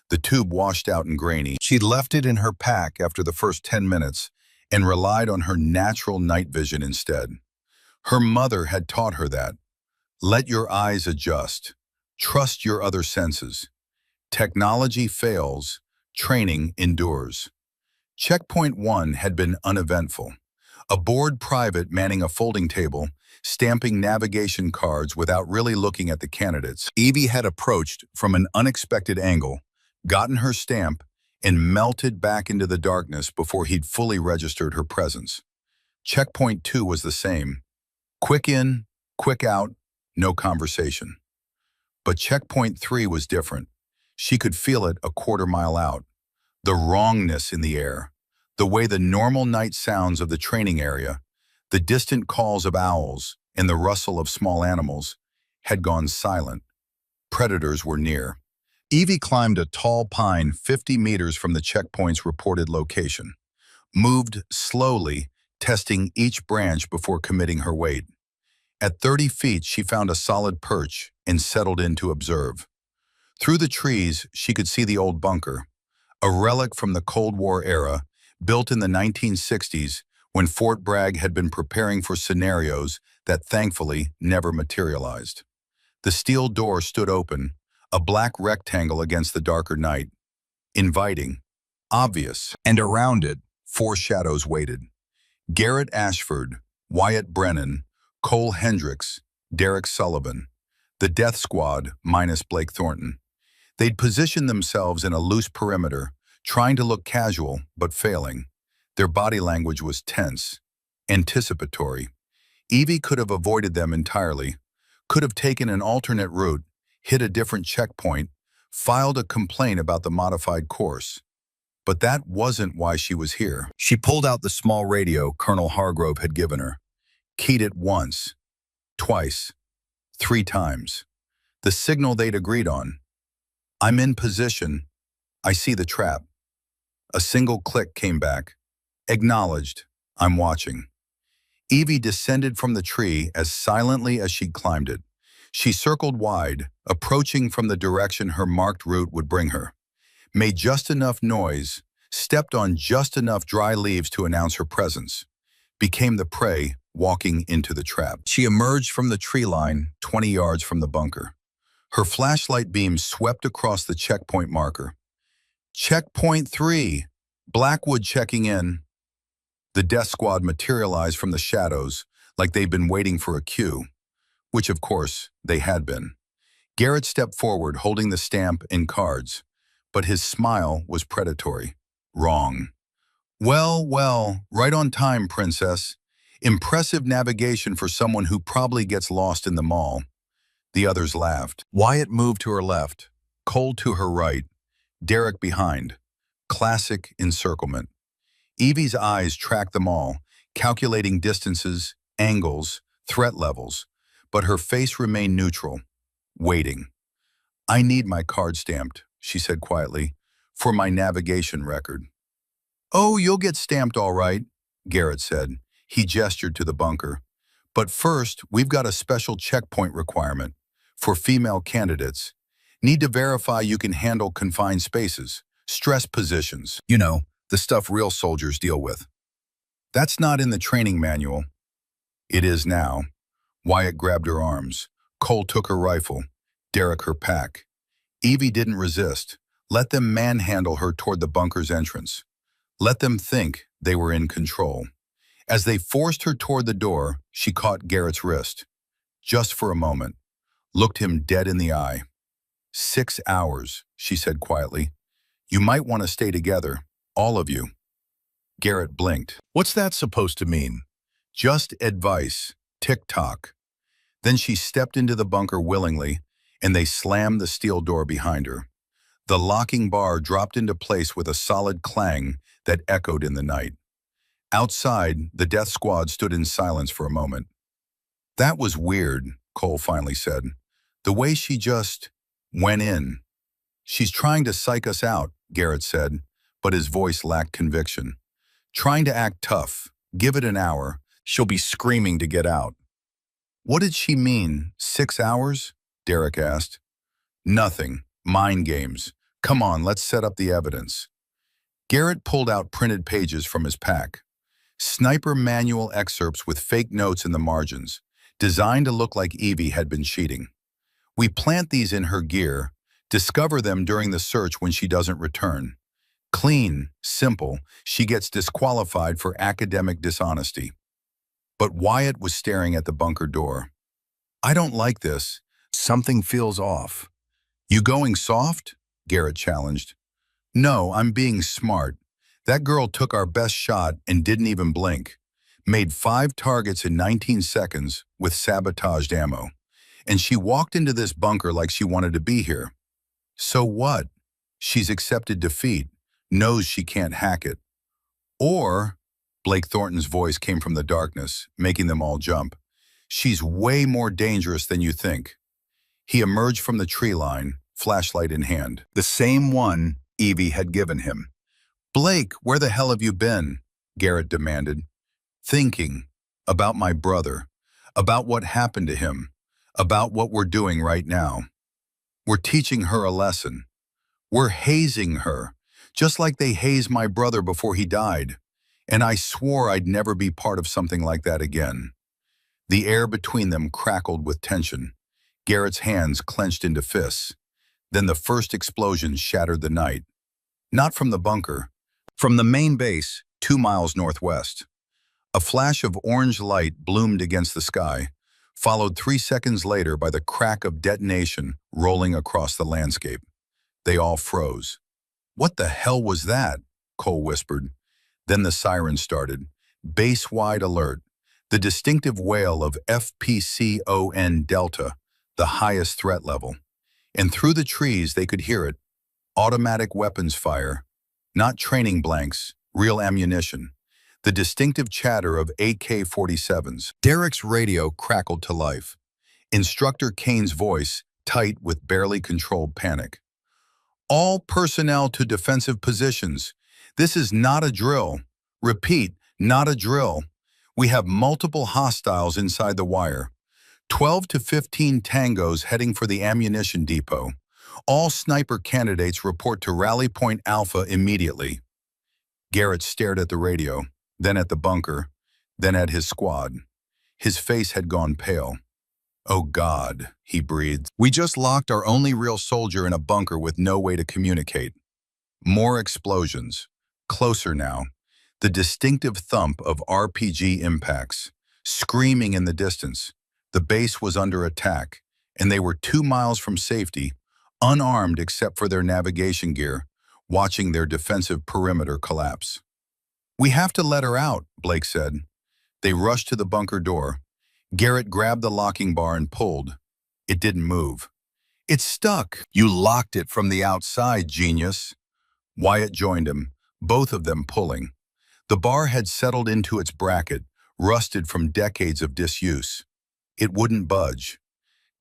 [SPEAKER 1] the tube washed out and grainy. She'd left it in her pack after the first 10 minutes and relied on her natural night vision instead. Her mother had taught her that. Let your eyes adjust. Trust your other senses. Technology fails, training endures. Checkpoint 1 had been uneventful. A bored private manning a folding table, stamping navigation cards without really looking at the candidates. Evie had approached from an unexpected angle, gotten her stamp, and melted back into the darkness before he'd fully registered her presence. Checkpoint 2 was the same. Quick in, quick out, no conversation. But Checkpoint 3 was different. She could feel it a quarter-mile out. The wrongness in the air, the way the normal night sounds of the training area, the distant calls of owls and the rustle of small animals, had gone silent. Predators were near. Evie climbed a tall pine 50 meters from the checkpoint's reported location, moved slowly, testing each branch before committing her weight. At 30 feet, she found a solid perch and settled in to observe. Through the trees, she could see the old bunker, a relic from the Cold War era, built in the 1960s when Fort Bragg had been preparing for scenarios that thankfully never materialized. The steel door stood open, a black rectangle against the darker night, inviting, obvious, and around it, 4 shadows waited. Garrett Ashford, Wyatt Brennan, Cole Hendricks, Derek Sullivan, the Death Squad minus Blake Thornton. They'd positioned themselves in a loose perimeter, trying to look casual but failing. Their body language was tense, anticipatory. Evie could have avoided them entirely, Could have taken an alternate route, hit a different checkpoint, filed a complaint about the modified course. But that wasn't why she was here. She pulled out the small radio Colonel Hargrove had given her, keyed it once, twice, 3 times. The signal they'd agreed on. I'm in position. I see the trap. A single click came back. Acknowledged. I'm watching. Evie descended from the tree as silently as she'd climbed it. She circled wide, approaching from the direction her marked route would bring her. Made just enough noise, stepped on just enough dry leaves to announce her presence. Became the prey, walking into the trap. She emerged from the tree line, 20 yards from the bunker. Her flashlight beam swept across the checkpoint marker. Checkpoint 3. Blackwood checking in. The death squad materialized from the shadows like they'd been waiting for a cue, which of course they had been. Garrett stepped forward holding the stamp and cards, but his smile was predatory. Wrong. Well, right on time, princess. Impressive navigation for someone who probably gets lost in the mall. The others laughed. Wyatt moved to her left, Cole to her right, Derek behind. Classic encirclement. Evie's eyes tracked them all, calculating distances, angles, threat levels, but her face remained neutral, waiting. I need my card stamped, she said quietly, for my navigation record. Oh, you'll get stamped all right, Garrett said. He gestured to the bunker. But first, we've got a special checkpoint requirement for female candidates. Need to verify you can handle confined spaces, stress positions. You know, the stuff real soldiers deal with. That's not in the training manual. It is now. Wyatt grabbed her arms. Cole took her rifle. Derek her pack. Evie didn't resist. Let them manhandle her toward the bunker's entrance. Let them think they were in control. As they forced her toward the door, she caught Garrett's wrist. Just for a moment. Looked him dead in the eye. 6 hours, she said quietly. You might want to stay together, all of you. Garrett blinked. What's that supposed to mean? Just advice. Tick-tock. Then she stepped into the bunker willingly, and they slammed the steel door behind her. The locking bar dropped into place with a solid clang that echoed in the night. Outside, the death squad stood in silence for a moment. That was weird, Cole finally said. The way she just went in. She's trying to psych us out, Garrett said, but his voice lacked conviction. Trying to act tough. Give it an hour. She'll be screaming to get out. What did she mean? 6 hours? Derek asked. Nothing. Mind games. Come on, let's set up the evidence. Garrett pulled out printed pages from his pack. Sniper manual excerpts with fake notes in the margins, designed to look like Evie had been cheating. We plant these in her gear, discover them during the search when she doesn't return. Clean, simple, she gets disqualified for academic dishonesty. But Wyatt was staring at the bunker door. I don't like this. Something feels off. You going soft? Garrett challenged. No, I'm being smart. That girl took our best shot and didn't even blink. Made 5 targets in 19 seconds with sabotaged ammo. And she walked into this bunker like she wanted to be here. So what? She's accepted defeat, knows she can't hack it. Or, Blake Thornton's voice came from the darkness, making them all jump. She's way more dangerous than you think. He emerged from the tree line, flashlight in hand. The same one Evie had given him. Blake, where the hell have you been? Garrett demanded. Thinking. About my brother. About what happened to him. About what we're doing right now. We're teaching her a lesson. We're hazing her, just like they hazed my brother before he died. And I swore I'd never be part of something like that again. The air between them crackled with tension. Garrett's hands clenched into fists. Then the first explosion shattered the night. Not from the bunker. From the main base, 2 miles northwest. A flash of orange light bloomed against the sky, followed 3 seconds later by the crack of detonation rolling across the landscape. They all froze. What the hell was that? Cole whispered. Then the siren started. Base-wide alert. the distinctive wail of FPCON Delta, the highest threat level. And through the trees they could hear it, automatic weapons fire, not training blanks, real ammunition. The distinctive chatter of AK-47s. Derek's radio crackled to life. Instructor Kane's voice, tight with barely controlled panic. All personnel to defensive positions. This is not a drill. Repeat, not a drill. We have multiple hostiles inside the wire. 12 to 15 tangos heading for the ammunition depot. All sniper candidates report to Rally Point Alpha immediately. Garrett stared at the radio, then at the bunker, then at his squad. His face had gone pale. "Oh God," he breathed. "We just locked our only real soldier in a bunker with no way to communicate." More explosions. Closer now. The distinctive thump of RPG impacts. Screaming in the distance. The base was under attack, and they were 2 miles from safety, unarmed except for their navigation gear, watching their defensive perimeter collapse. "We have to let her out," Blake said. They rushed to the bunker door. Garrett grabbed the locking bar and pulled. It didn't move. "It's stuck." "You locked it from the outside, genius." Wyatt joined him, both of them pulling. The bar had settled into its bracket, rusted from decades of disuse. It wouldn't budge.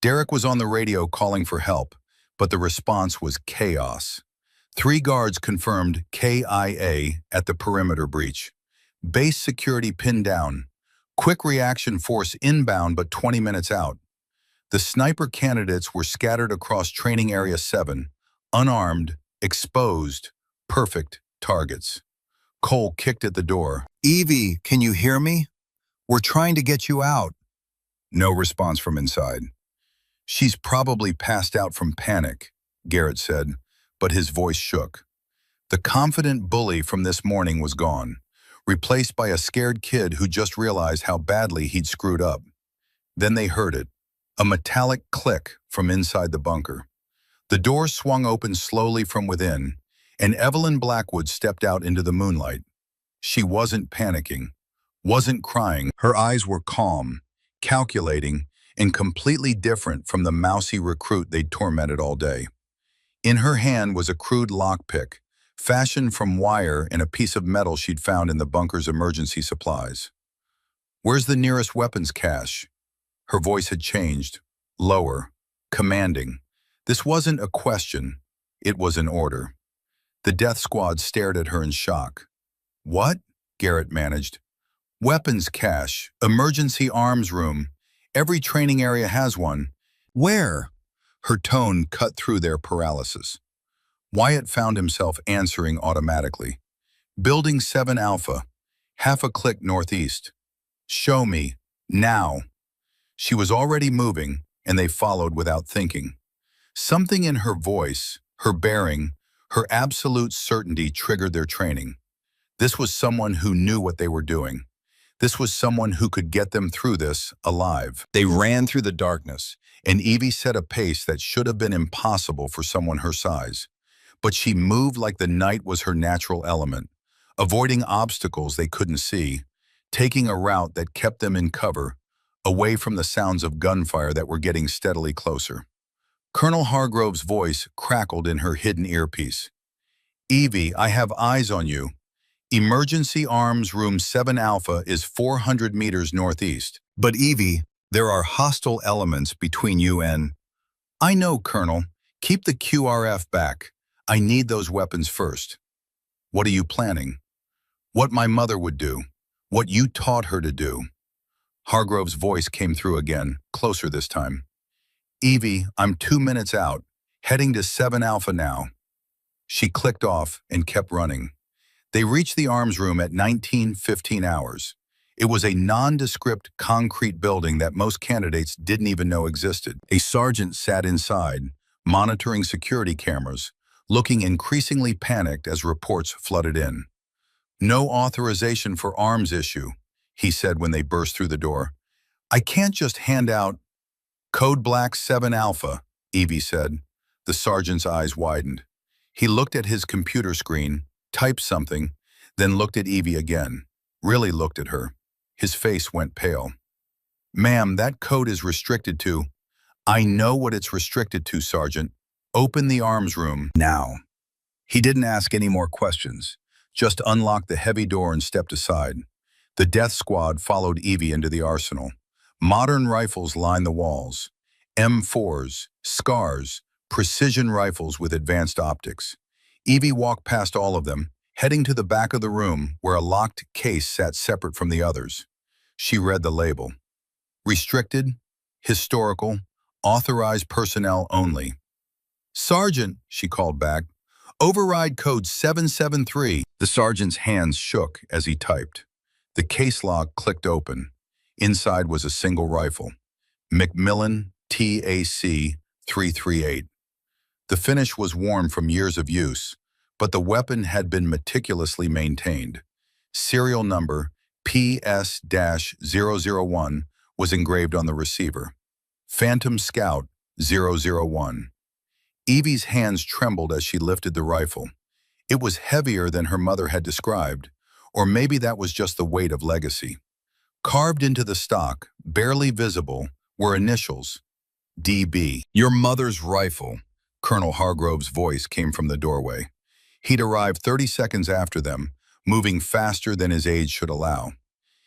[SPEAKER 1] Derek was on the radio calling for help, but the response was chaos. 3 guards confirmed KIA at the perimeter breach. Base security pinned down. Quick reaction force inbound but 20 minutes out. The sniper candidates were scattered across Training Area 7, unarmed, exposed, perfect targets. Cole kicked at the door. "Evie, can you hear me? We're trying to get you out." No response from inside. "She's probably passed out from panic," Garrett said, but his voice shook. The confident bully from this morning was gone, replaced by a scared kid who just realized how badly he'd screwed up. Then they heard it, a metallic click from inside the bunker. The door swung open slowly from within, and Evelyn Blackwood stepped out into the moonlight. She wasn't panicking, wasn't crying. Her eyes were calm, calculating, and completely different from the mousy recruit they'd tormented all day. In her hand was a crude lockpick, fashioned from wire and a piece of metal she'd found in the bunker's emergency supplies. "Where's the nearest weapons cache?" Her voice had changed, lower, commanding. This wasn't a question, it was an order. The death squad stared at her in shock. "What?" Garrett managed. "Weapons cache, emergency arms room. Every training area has one." "Where?" Her tone cut through their paralysis. Wyatt found himself answering automatically. "Building 7 Alpha, half a click northeast." "Show me, now." She was already moving, and they followed without thinking. Something in her voice, her bearing, her absolute certainty triggered their training. This was someone who knew what they were doing. This was someone who could get them through this alive. They ran through the darkness, and Evie set a pace that should have been impossible for someone her size. But she moved like the night was her natural element, avoiding obstacles they couldn't see, taking a route that kept them in cover, away from the sounds of gunfire that were getting steadily closer. Colonel Hargrove's voice crackled in her hidden earpiece. "Evie, I have eyes on you. Emergency Arms Room 7 Alpha is 400 meters northeast. But Evie, there are hostile elements between you and—" "I know, Colonel. Keep the QRF back. I need those weapons first." "What are you planning?" "What my mother would do. What you taught her to do." Hargrove's voice came through again, closer this time. "Evie, I'm 2 minutes out, heading to 7 Alpha now." She clicked off and kept running. They reached the arms room at 19:15 hours. It was a nondescript concrete building that most candidates didn't even know existed. A sergeant sat inside, monitoring security cameras, looking increasingly panicked as reports flooded in. "No authorization for arms issue," he said when they burst through the door. "I can't just hand out—" "Code Black 7 Alpha," Evie said. The sergeant's eyes widened. He looked at his computer screen, typed something, then looked at Evie again, really looked at her. His face went pale. "Ma'am, that code is restricted to—" "I know what it's restricted to, Sergeant. Open the arms room now." He didn't ask any more questions, just unlocked the heavy door and stepped aside. The death squad followed Evie into the arsenal. Modern rifles lined the walls. M4s, SCARs, precision rifles with advanced optics. Evie walked past all of them, heading to the back of the room where a locked case sat separate from the others. She read the label. Restricted, historical, authorized personnel only. "Sergeant," she called back, "override code 773. The sergeant's hands shook as he typed. The case lock clicked open. Inside was a single rifle, Macmillan TAC 338. The finish was worn from years of use, but the weapon had been meticulously maintained. Serial number PS-001 was engraved on the receiver. Phantom Scout 001. Evie's hands trembled as she lifted the rifle. It was heavier than her mother had described, or maybe that was just the weight of legacy. Carved into the stock, barely visible, were initials, DB. "Your mother's rifle." Colonel Hargrove's voice came from the doorway. He'd arrived 30 seconds after them, moving faster than his age should allow.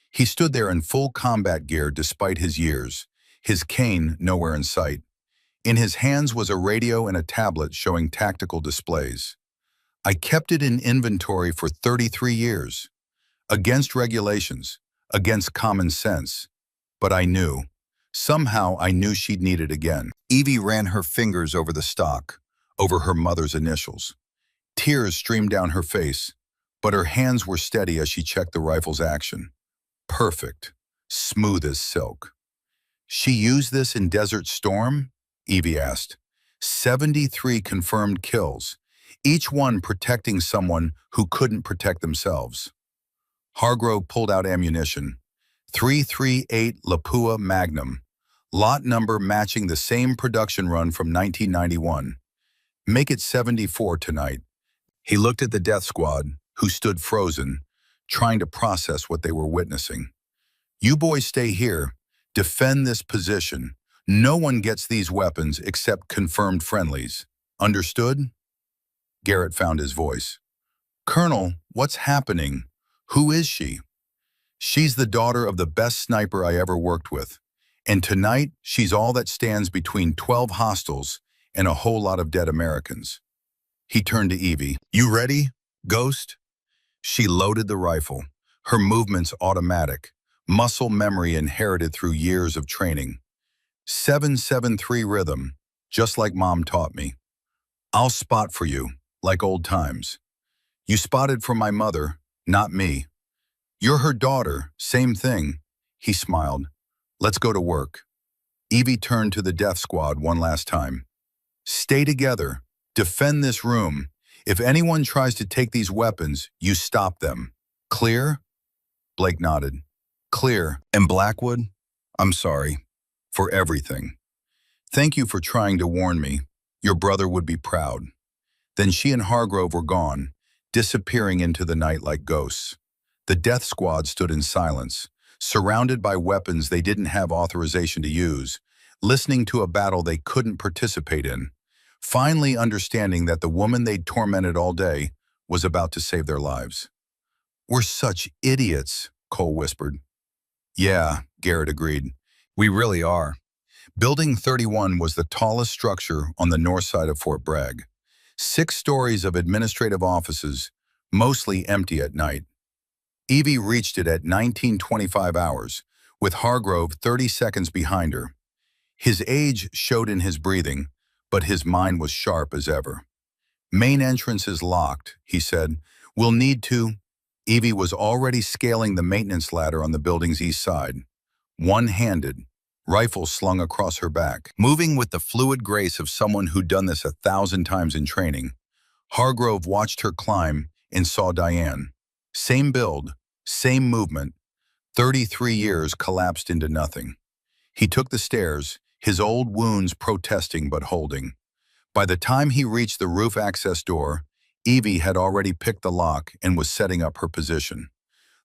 [SPEAKER 1] He stood there in full combat gear despite his years, his cane nowhere in sight. In his hands was a radio and a tablet showing tactical displays. "I kept it in inventory for 33 years. Against regulations, against common sense. But I knew. Somehow I knew she'd need it again." Evie ran her fingers over the stock, over her mother's initials. Tears streamed down her face, but her hands were steady as she checked the rifle's action. Perfect. Smooth as silk. "She used this in Desert Storm?" Evie asked. 73 confirmed kills, each one protecting someone who couldn't protect themselves. Hargrove pulled out ammunition. 338 Lapua Magnum. Lot number matching the same production run from 1991. "Make it 74 tonight." He looked at the death squad, who stood frozen, trying to process what they were witnessing. "You boys stay here. Defend this position. No one gets these weapons except confirmed friendlies. Understood?" Garrett found his voice. "Colonel, what's happening? Who is she?" "She's the daughter of the best sniper I ever worked with. And tonight, she's all that stands between 12 hostiles and a whole lot of dead Americans." He turned to Evie. "You ready, Ghost?" She loaded the rifle, her movements automatic, muscle memory inherited through years of training. 773 rhythm, just like Mom taught me. "I'll spot for you, like old times. You spotted for my mother, not me. You're her daughter, same thing." He smiled. "Let's go to work." Evie turned to the death squad one last time. "Stay together. Defend this room. If anyone tries to take these weapons, you stop them. Clear?" Blake nodded. "Clear. And Blackwood, I'm sorry. For everything. Thank you for trying to warn me. Your brother would be proud." Then she and Hargrove were gone, disappearing into the night like ghosts. The death squad stood in silence, surrounded by weapons they didn't have authorization to use, listening to a battle they couldn't participate in, finally understanding that the woman they'd tormented all day was about to save their lives. "We're such idiots," Cole whispered. "Yeah," Garrett agreed. "We really are." Building 31 was the tallest structure on the north side of Fort Bragg. 6 stories of administrative offices, mostly empty at night. Evie reached it at 19:25 hours, with Hargrove 30 seconds behind her. His age showed in his breathing, but his mind was sharp as ever. "Main entrance is locked," he said. "We'll need to—" Evie was already scaling the maintenance ladder on the building's east side. One-handed, rifle slung across her back, moving with the fluid grace of someone who'd done this 1,000 times in training. Hargrove watched her climb and saw Diane. Same build, same movement. 33 years collapsed into nothing. He took the stairs, his old wounds protesting but holding. By the time he reached the roof access door, Evie had already picked the lock and was setting up her position.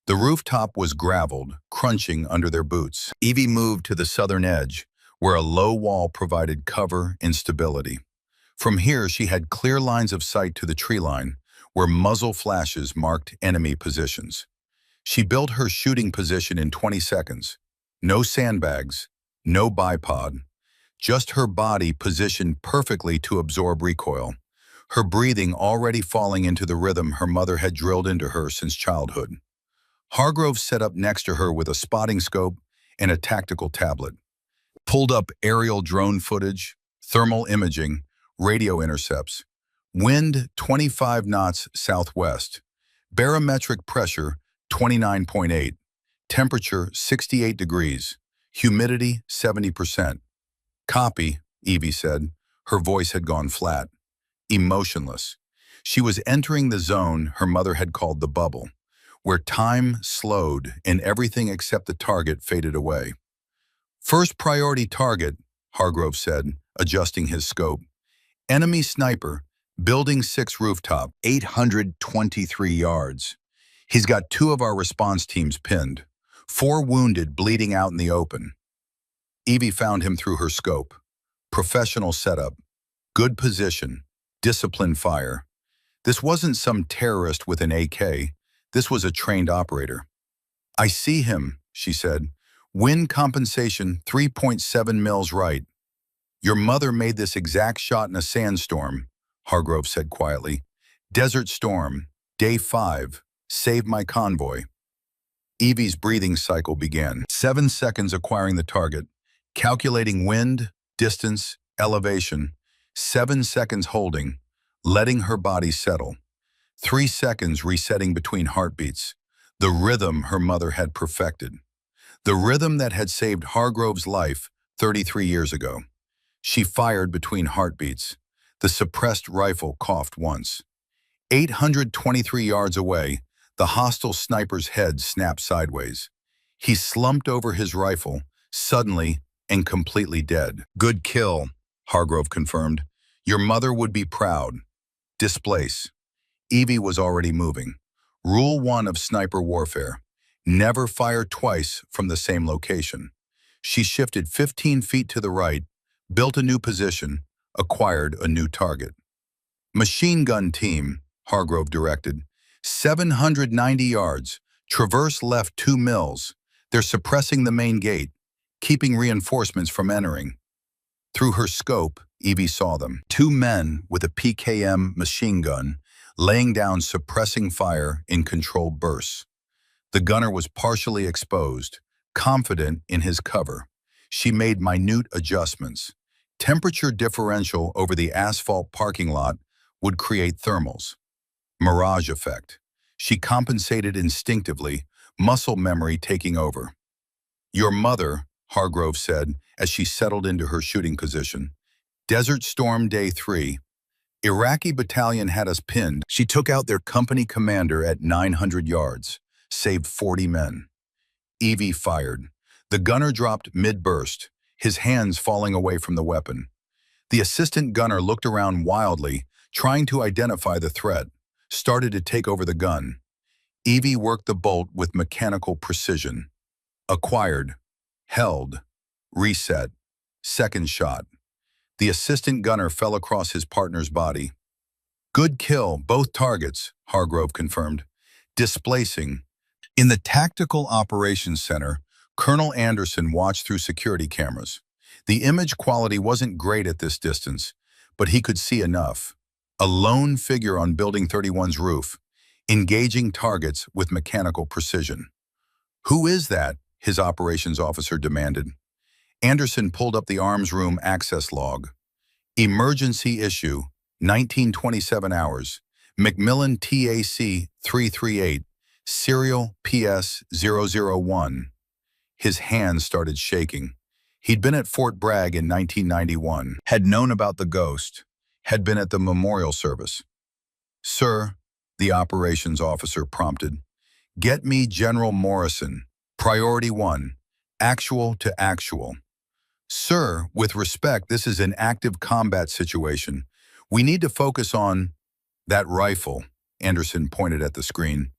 [SPEAKER 1] The rooftop was graveled, crunching under their boots. Evie moved to the southern edge, where a low wall provided cover and stability. From here, she had clear lines of sight to the tree line, where muzzle flashes marked enemy positions. She built her shooting position in 20 seconds. No sandbags, no bipod, just her body positioned perfectly to absorb recoil, her breathing already falling into the rhythm her mother had drilled into her since childhood. Hargrove sat up next to her with a spotting scope and a tactical tablet, pulled up aerial drone footage, thermal imaging, radio intercepts. Wind 25 knots southwest, barometric pressure 29.8, temperature 68 degrees, humidity 70%. Copy, Evie said. Her voice had gone flat, emotionless. She was entering the zone her mother had called the bubble, where time slowed and everything except the target faded away. First priority target, Hargrove said, adjusting his scope. Enemy sniper, building 6 rooftop, 823 yards. He's got 2 of our response teams pinned, 4 wounded bleeding out in the open. Evie found him through her scope. Professional setup, good position, disciplined fire. This wasn't some terrorist with an AK. This was a trained operator. I see him, she said. Wind compensation 3.7 mils right. Your mother made this exact shot in a sandstorm, Hargrove said quietly. Desert storm, day 5, save my convoy. Evie's breathing cycle began. 7 seconds acquiring the target, calculating wind, distance, elevation. 7 seconds holding, letting her body settle. 3 seconds resetting between heartbeats, the rhythm her mother had perfected. The rhythm that had saved Hargrove's life 33 years ago. She fired between heartbeats. The suppressed rifle coughed once. 823 yards away, the hostile sniper's head snapped sideways. He slumped over his rifle, suddenly and completely dead. Good kill, Hargrove confirmed. Your mother would be proud. Displace. Evie was already moving. Rule 1 of sniper warfare. Never fire twice from the same location. She shifted 15 feet to the right, built a new position, acquired a new target. Machine gun team, Hargrove directed. 790 yards, traverse left 2 mils. They're suppressing the main gate, keeping reinforcements from entering. Through her scope, Evie saw them. 2 men with a PKM machine gun, laying down suppressing fire in controlled bursts. The gunner was partially exposed, confident in his cover. She made minute adjustments. Temperature differential over the asphalt parking lot would create thermals. Mirage effect. She compensated instinctively, muscle memory taking over. Your mother, Hargrove said as she settled into her shooting position. Desert Storm Day 3. Iraqi battalion had us pinned. She took out their company commander at 900 yards, saved 40 men. Evie fired. The gunner dropped mid-burst, his hands falling away from the weapon. The assistant gunner looked around wildly, trying to identify the threat, started to take over the gun. Evie worked the bolt with mechanical precision. Acquired, held, reset, second shot. The assistant gunner fell across his partner's body. Good kill, both targets, Hargrove confirmed. Displacing. In the Tactical Operations Center, Colonel Anderson watched through security cameras. The image quality wasn't great at this distance, but he could see enough. A lone figure on Building 31's roof, engaging targets with mechanical precision. Who is that? His operations officer demanded. Anderson pulled up the arms room access log. Emergency issue, 1927 hours. Macmillan TAC 338, serial PS001. His hands started shaking. He'd been at Fort Bragg in 1991, had known about the ghost, had been at the memorial service. Sir, the operations officer prompted, get me General Morrison, priority 1, actual to actual. Sir, with respect, this is an active combat situation. We need to focus on that rifle, Anderson pointed at the screen.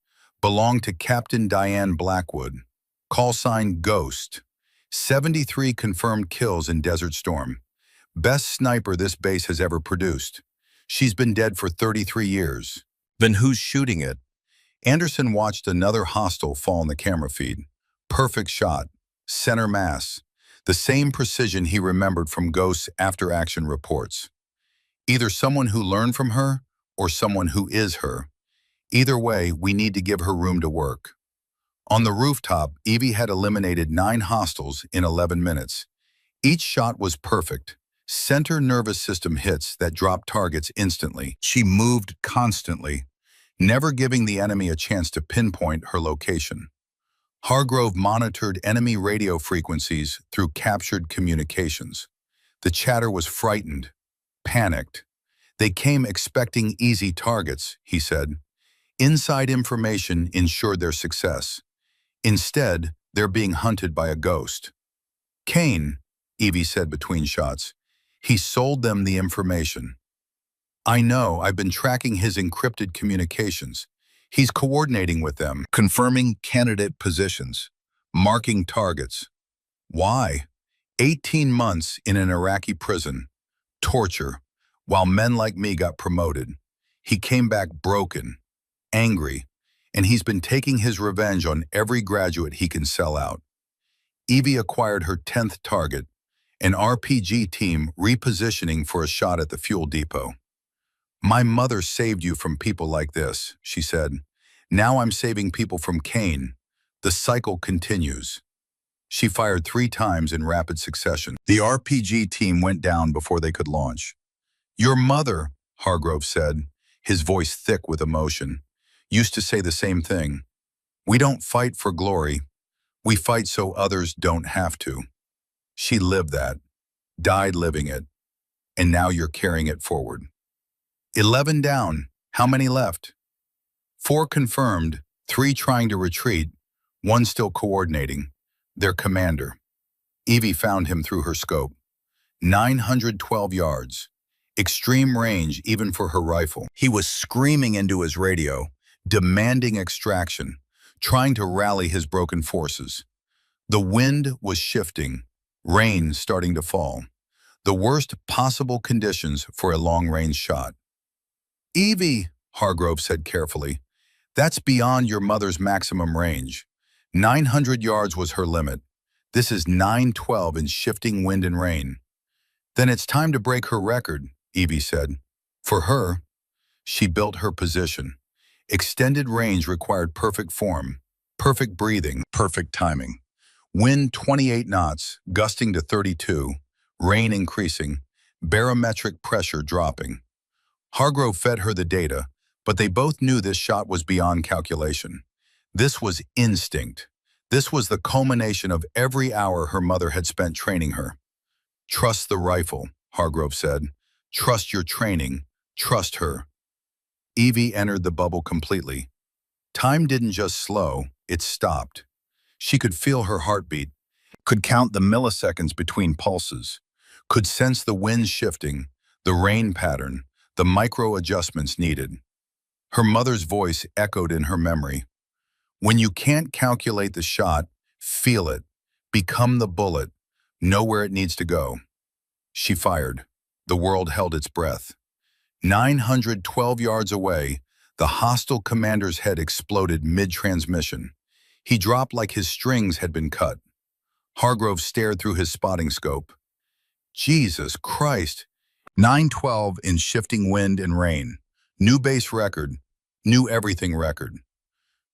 [SPEAKER 1] Belonged to Captain Diane Blackwood. Call sign Ghost. 73 confirmed kills in Desert Storm. Best sniper this base has ever produced. She's been dead for 33 years. Then who's shooting it? Anderson watched another hostile fall in the camera feed. Perfect shot. Center mass. The same precision he remembered from Ghost's after-action reports. Either someone who learned from her or someone who is her. Either way, we need to give her room to work. On the rooftop, Evie had eliminated 9 hostiles in 11 minutes. Each shot was perfect. Center nervous system hits that dropped targets instantly. She moved constantly, never giving the enemy a chance to pinpoint her location. Hargrove monitored enemy radio frequencies through captured communications. The chatter was frightened, panicked. They came expecting easy targets, he said. Inside information ensured their success. Instead, they're being hunted by a ghost. Kane, Evie said between shots. He sold them the information. I know, I've been tracking his encrypted communications. He's coordinating with them, confirming candidate positions, marking targets. Why? 18 months in an Iraqi prison, torture, while men like me got promoted. He came back broken, angry, and he's been taking his revenge on every graduate he can sell out. Evie acquired her 10th target, an RPG team repositioning for a shot at the fuel depot. My mother saved you from people like this, she said. Now I'm saving people from Kane. The cycle continues. She fired 3 times in rapid succession. The RPG team went down before they could launch. Your mother, Hargrove said, his voice thick with emotion, used to say the same thing. We don't fight for glory. We fight so others don't have to. She lived that, died living it, and now you're carrying it forward. 11 down. How many left? 4 confirmed, 3 trying to retreat, 1 still coordinating. Their commander. Evie found him through her scope. 912 yards. Extreme range even for her rifle. He was screaming into his radio, demanding extraction, trying to rally his broken forces. The wind was shifting, rain starting to fall. The worst possible conditions for a long-range shot. Evie, Hargrove said carefully, that's beyond your mother's maximum range. 900 yards was her limit. This is 912 in shifting wind and rain. Then it's time to break her record, Evie said. For her, she built her position. Extended range required perfect form, perfect breathing, perfect timing. Wind 28 knots, gusting to 32, rain increasing, barometric pressure dropping. Hargrove fed her the data, but they both knew this shot was beyond calculation. This was instinct. This was the culmination of every hour her mother had spent training her. Trust the rifle, Hargrove said. Trust your training. Trust her. Evie entered the bubble completely. Time didn't just slow, it stopped. She could feel her heartbeat, could count the milliseconds between pulses, could sense the wind shifting, the rain pattern, the micro adjustments needed. Her mother's voice echoed in her memory. When you can't calculate the shot, feel it. Become the bullet. Know where it needs to go. She fired. The world held its breath. 912 yards away, the hostile commander's head exploded mid-transmission. He dropped like his strings had been cut. Hargrove stared through his spotting scope. Jesus Christ! 912 in shifting wind and rain. New base record. New everything record.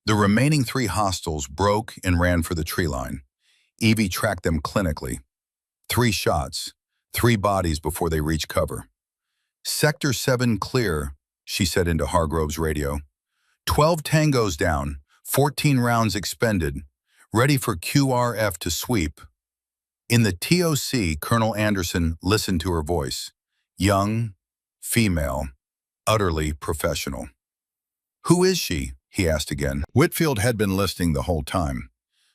[SPEAKER 1] The remaining 3 hostiles broke and ran for the tree line. Evie tracked them clinically. 3 shots, 3 bodies before they reached cover. Sector 7 clear, she said into Hargrove's radio. 12 tangos down, 14 rounds expended, ready for QRF to sweep. In the TOC, Colonel Anderson listened to her voice. Young, female, utterly professional. Who is she? He asked again. Whitfield had been listening the whole time.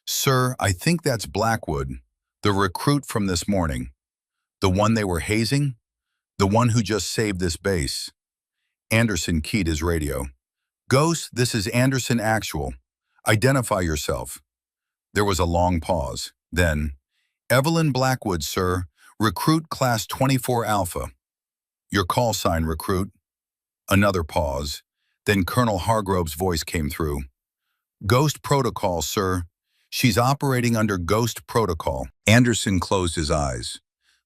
[SPEAKER 1] Sir, I think that's Blackwood, the recruit from this morning. The one they were hazing? The one who just saved this base. Anderson keyed his radio. Ghost, this is Anderson Actual. Identify yourself. There was a long pause. Then, Evelyn Blackwood, sir, recruit class 24 Alpha. Your call sign, recruit. Another pause. Then Colonel Hargrove's voice came through. Ghost Protocol, sir. She's operating under Ghost Protocol. Anderson closed his eyes.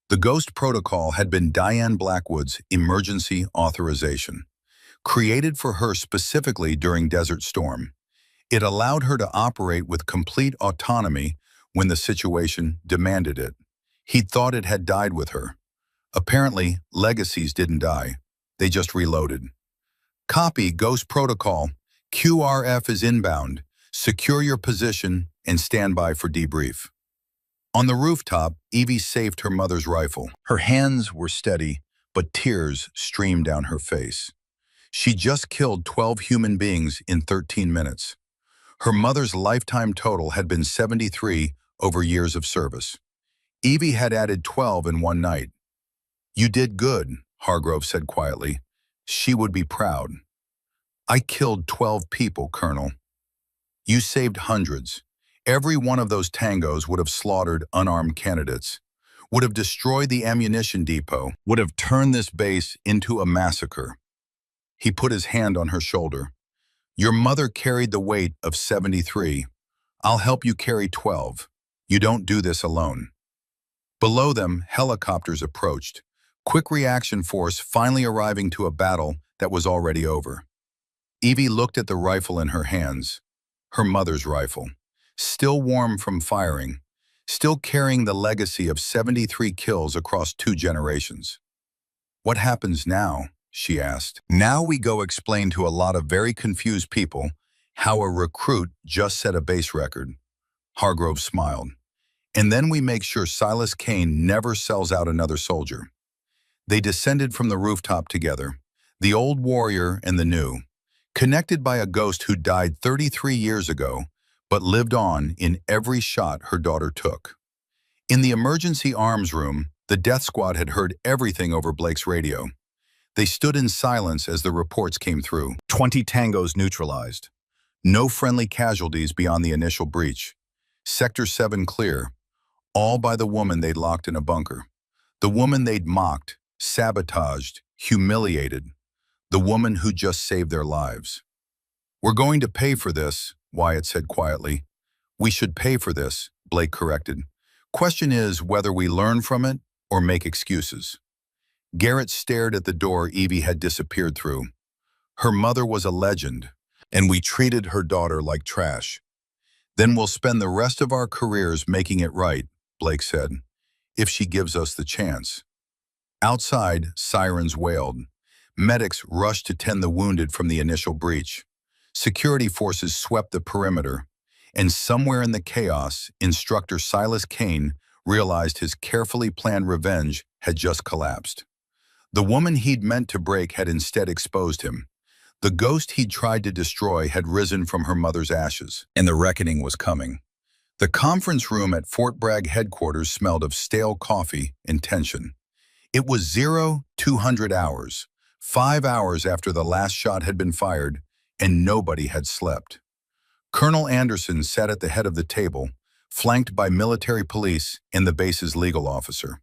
[SPEAKER 1] The Ghost Protocol had been Diane Blackwood's emergency authorization, created for her specifically during Desert Storm. It allowed her to operate with complete autonomy when the situation demanded it. He'd thought it had died with her. Apparently, legacies didn't die. They just reloaded. Copy, Ghost Protocol. QRF is inbound. Secure your position and stand by for debrief. On the rooftop, Evie saved her mother's rifle. Her hands were steady, but tears streamed down her face. She just killed 12 human beings in 13 minutes. Her mother's lifetime total had been 73 over years of service. Evie had added 12 in one night. You did good, Hargrove said quietly. She would be proud. I killed 12 people, Colonel. You saved hundreds. Every one of those tangos would have slaughtered unarmed candidates, would have destroyed the ammunition depot, would have turned this base into a massacre. He put his hand on her shoulder. Your mother carried the weight of 73. I'll help you carry 12. You don't do this alone. Below them, helicopters approached, quick reaction force finally arriving to a battle that was already over. Evie looked at the rifle in her hands, her mother's rifle, still warm from firing, still carrying the legacy of 73 kills across 2 generations. What happens now? She asked. Now we go explain to a lot of very confused people how a recruit just set a base record. Hargrove smiled. And then we make sure Silas Kane never sells out another soldier. They descended from the rooftop together, the old warrior and the new, connected by a ghost who died 33 years ago, but lived on in every shot her daughter took. In the emergency arms room, the death squad had heard everything over Blake's radio. They stood in silence as the reports came through. 20 tangos neutralized. No friendly casualties beyond the initial breach. Sector 7 clear. All by the woman they'd locked in a bunker. The woman they'd mocked, sabotaged, humiliated. The woman who just saved their lives. We're going to pay for this, Wyatt said quietly. We should pay for this, Blake corrected. Question is whether we learn from it or make excuses. Garrett stared at the door Evie had disappeared through. Her mother was a legend, and we treated her daughter like trash. Then we'll spend the rest of our careers making it right, Blake said, if she gives us the chance. Outside, sirens wailed. Medics rushed to tend the wounded from the initial breach. Security forces swept the perimeter, and somewhere in the chaos, Instructor Silas Kane realized his carefully planned revenge had just collapsed. The woman he'd meant to break had instead exposed him. The ghost he'd tried to destroy had risen from her mother's ashes, and the reckoning was coming. The conference room at Fort Bragg headquarters smelled of stale coffee and tension. It was 0200 hours, 5 hours after the last shot had been fired, and nobody had slept. Colonel Anderson sat at the head of the table, flanked by military police and the base's legal officer.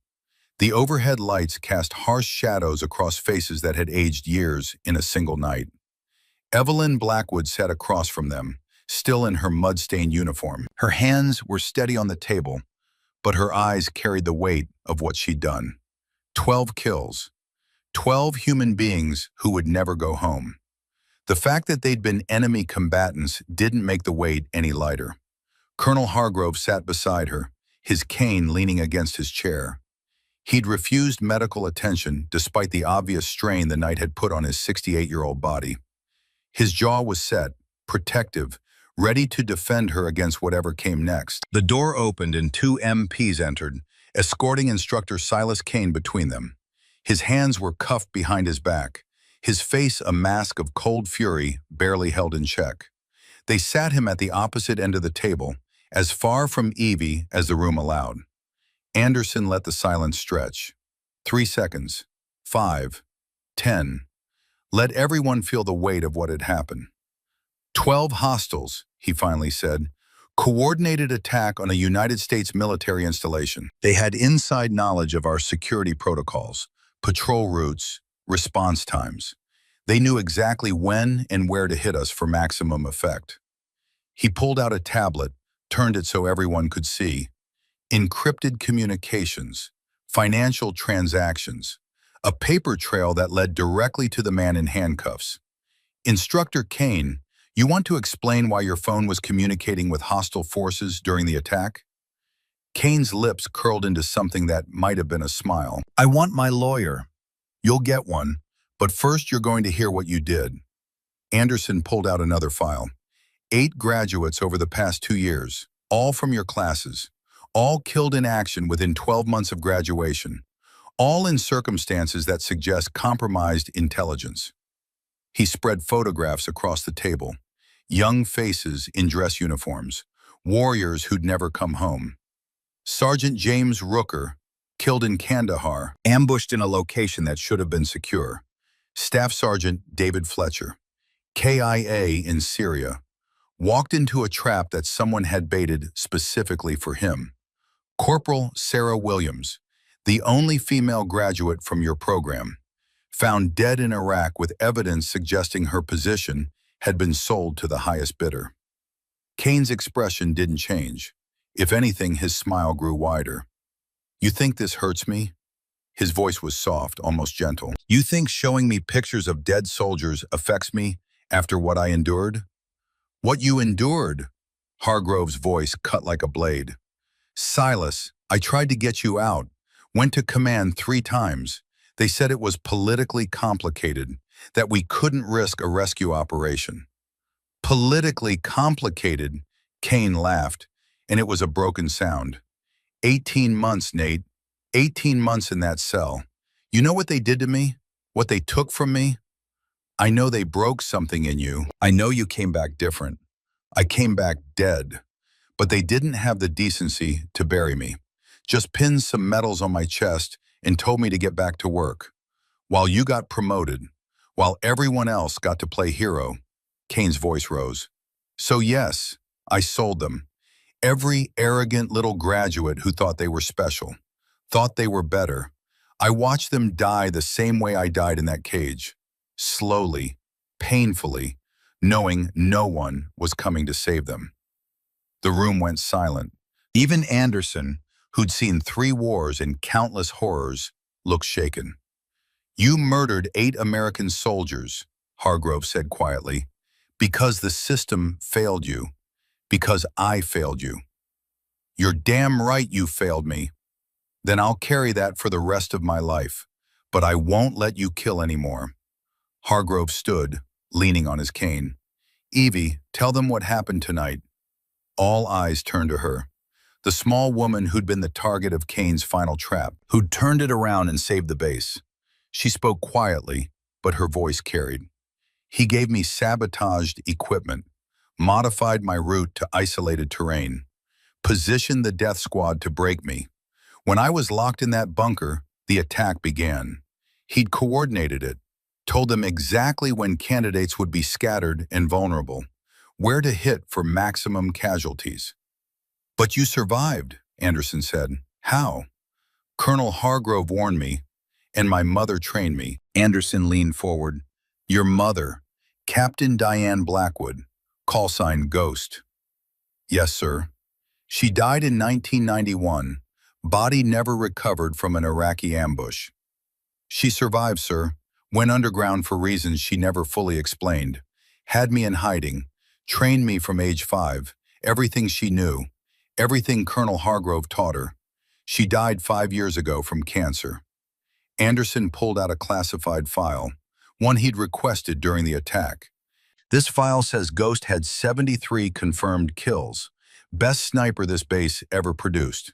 [SPEAKER 1] The overhead lights cast harsh shadows across faces that had aged years in a single night. Evelyn Blackwood sat across from them, still in her mud-stained uniform. Her hands were steady on the table, but her eyes carried the weight of what she'd done. 12 kills. 12 human beings who would never go home. The fact that they'd been enemy combatants didn't make the weight any lighter. Colonel Hargrove sat beside her, his cane leaning against his chair. He'd refused medical attention despite the obvious strain the night had put on his 68-year-old body. His jaw was set, protective, ready to defend her against whatever came next. The door opened and 2 MPs entered, escorting Instructor Silas Kane between them. His hands were cuffed behind his back, his face a mask of cold fury barely held in check. They sat him at the opposite end of the table, as far from Evie as the room allowed. Anderson let the silence stretch. 3 seconds. 5. 10. Let everyone feel the weight of what had happened. 12 hostiles, he finally said. Coordinated attack on a United States military installation. They had inside knowledge of our security protocols, patrol routes, response times. They knew exactly when and where to hit us for maximum effect. He pulled out a tablet, turned it so everyone could see. Encrypted communications, financial transactions, a paper trail that led directly to the man in handcuffs. Instructor Kane, you want to explain why your phone was communicating with hostile forces during the attack? Kane's lips curled into something that might have been a smile. I want my lawyer. You'll get one, but first you're going to hear what you did. Anderson pulled out another file. 8 graduates over the past 2 years, all from your classes, all killed in action within 12 months of graduation, all in circumstances that suggest compromised intelligence. He spread photographs across the table. Young faces in dress uniforms, warriors who'd never come home. Sergeant James Rooker, killed in Kandahar, ambushed in a location that should have been secure. Staff Sergeant David Fletcher, KIA in Syria, walked into a trap that someone had baited specifically for him. Corporal Sarah Williams, the only female graduate from your program, found dead in Iraq with evidence suggesting her position had been sold to the highest bidder. Kane's expression didn't change. If anything, his smile grew wider. You think this hurts me? His voice was soft, almost gentle. You think showing me pictures of dead soldiers affects me after what I endured? What you endured? Hargrove's voice cut like a blade. Silas, I tried to get you out. Went to command 3 times. They said it was politically complicated, that we couldn't risk a rescue operation. Politically complicated, Kane laughed, and it was a broken sound. 18 months, Nate. 18 months in that cell. You know what they did to me? What they took from me? I know they broke something in you. I know you came back different. I came back dead. But they didn't have the decency to bury me. Just pinned some medals on my chest and told me to get back to work. While you got promoted, while everyone else got to play hero, Kane's voice rose. So yes, I sold them. Every arrogant little graduate who thought they were special, thought they were better. I watched them die the same way I died in that cage. Slowly, painfully, knowing no one was coming to save them. The room went silent. Even Anderson, who'd seen 3 wars and countless horrors, looked shaken. You murdered 8 American soldiers, Hargrove said quietly, because the system failed you, because I failed you. You're damn right you failed me. Then I'll carry that for the rest of my life, but I won't let you kill anymore. Hargrove stood, leaning on his cane. Evie, tell them what happened tonight. All eyes turned to her. The small woman who'd been the target of Kane's final trap, who'd turned it around and saved the base. She spoke quietly, but her voice carried. He gave me sabotaged equipment, modified my route to isolated terrain, positioned the death squad to break me. When I was locked in that bunker, the attack began. He'd coordinated it, told them exactly when candidates would be scattered and vulnerable, where to hit for maximum casualties. But you survived, Anderson said. How? Colonel Hargrove warned me, and my mother trained me. Anderson leaned forward. Your mother, Captain Diane Blackwood, call sign Ghost. Yes, sir. She died in 1991. Body never recovered from an Iraqi ambush. She survived, sir. Went underground for reasons she never fully explained. Had me in hiding. Trained me from age 5. Everything she knew. Everything Colonel Hargrove taught her. She died 5 years ago from cancer. Anderson pulled out a classified file, one he'd requested during the attack. This file says Ghost had 73 confirmed kills, best sniper this base ever produced.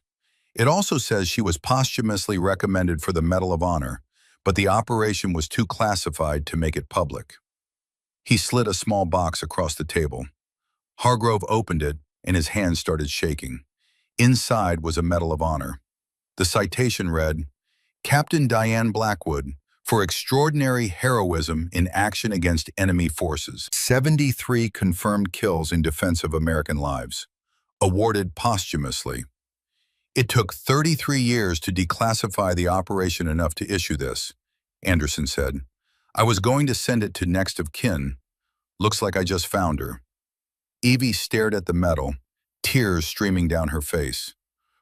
[SPEAKER 1] It also says she was posthumously recommended for the Medal of Honor, but the operation was too classified to make it public. He slid a small box across the table. Hargrove opened it, and his hands started shaking. Inside was a Medal of Honor. The citation read, Captain Diane Blackwood, for extraordinary heroism in action against enemy forces. 73 confirmed kills in defense of American lives, awarded posthumously. It took 33 years to declassify the operation enough to issue this, Anderson said. I was going to send it to next of kin. Looks like I just found her. Evie stared at the medal, tears streaming down her face.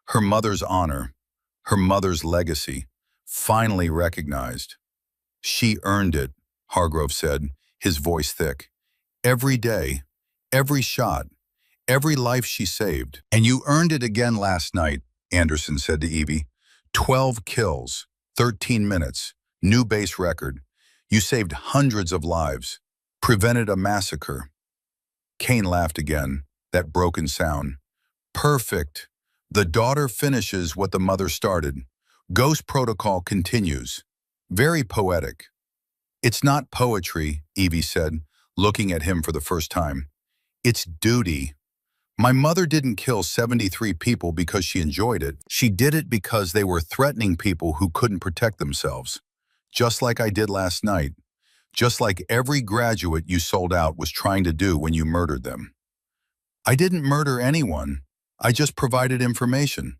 [SPEAKER 1] Her mother's honor, her mother's legacy, finally recognized. She earned it, Hargrove said, his voice thick. Every day, every shot, every life she saved. And you earned it again last night, Anderson said to Evie. 12 kills, 13 minutes, new base record. You saved hundreds of lives, prevented a massacre. Kane laughed again, that broken sound. Perfect. The daughter finishes what the mother started. Ghost Protocol continues. Very poetic. It's not poetry, Evie said, looking at him for the first time. It's duty. My mother didn't kill 73 people because she enjoyed it. She did it because they were threatening people who couldn't protect themselves. Just like I did last night. Just like every graduate you sold out was trying to do when you murdered them. I didn't murder anyone. I just provided information.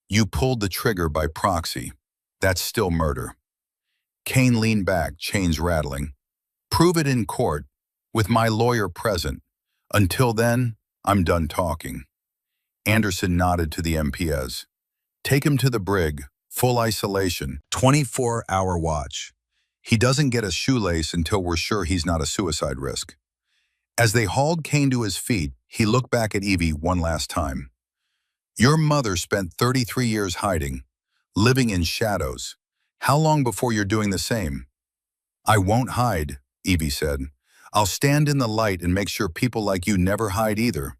[SPEAKER 1] You pulled the trigger by proxy. That's still murder. Kane leaned back, chains rattling. Prove it in court, with my lawyer present. Until then, I'm done talking. Anderson nodded to the MPs. Take him to the brig, full isolation, 24-hour watch. He doesn't get a shoelace until we're sure he's not a suicide risk. As they hauled Kane to his feet, he looked back at Evie one last time. Your mother spent 33 years hiding, living in shadows. How long before you're doing the same? I won't hide, Evie said. I'll stand in the light and make sure people like you never hide either.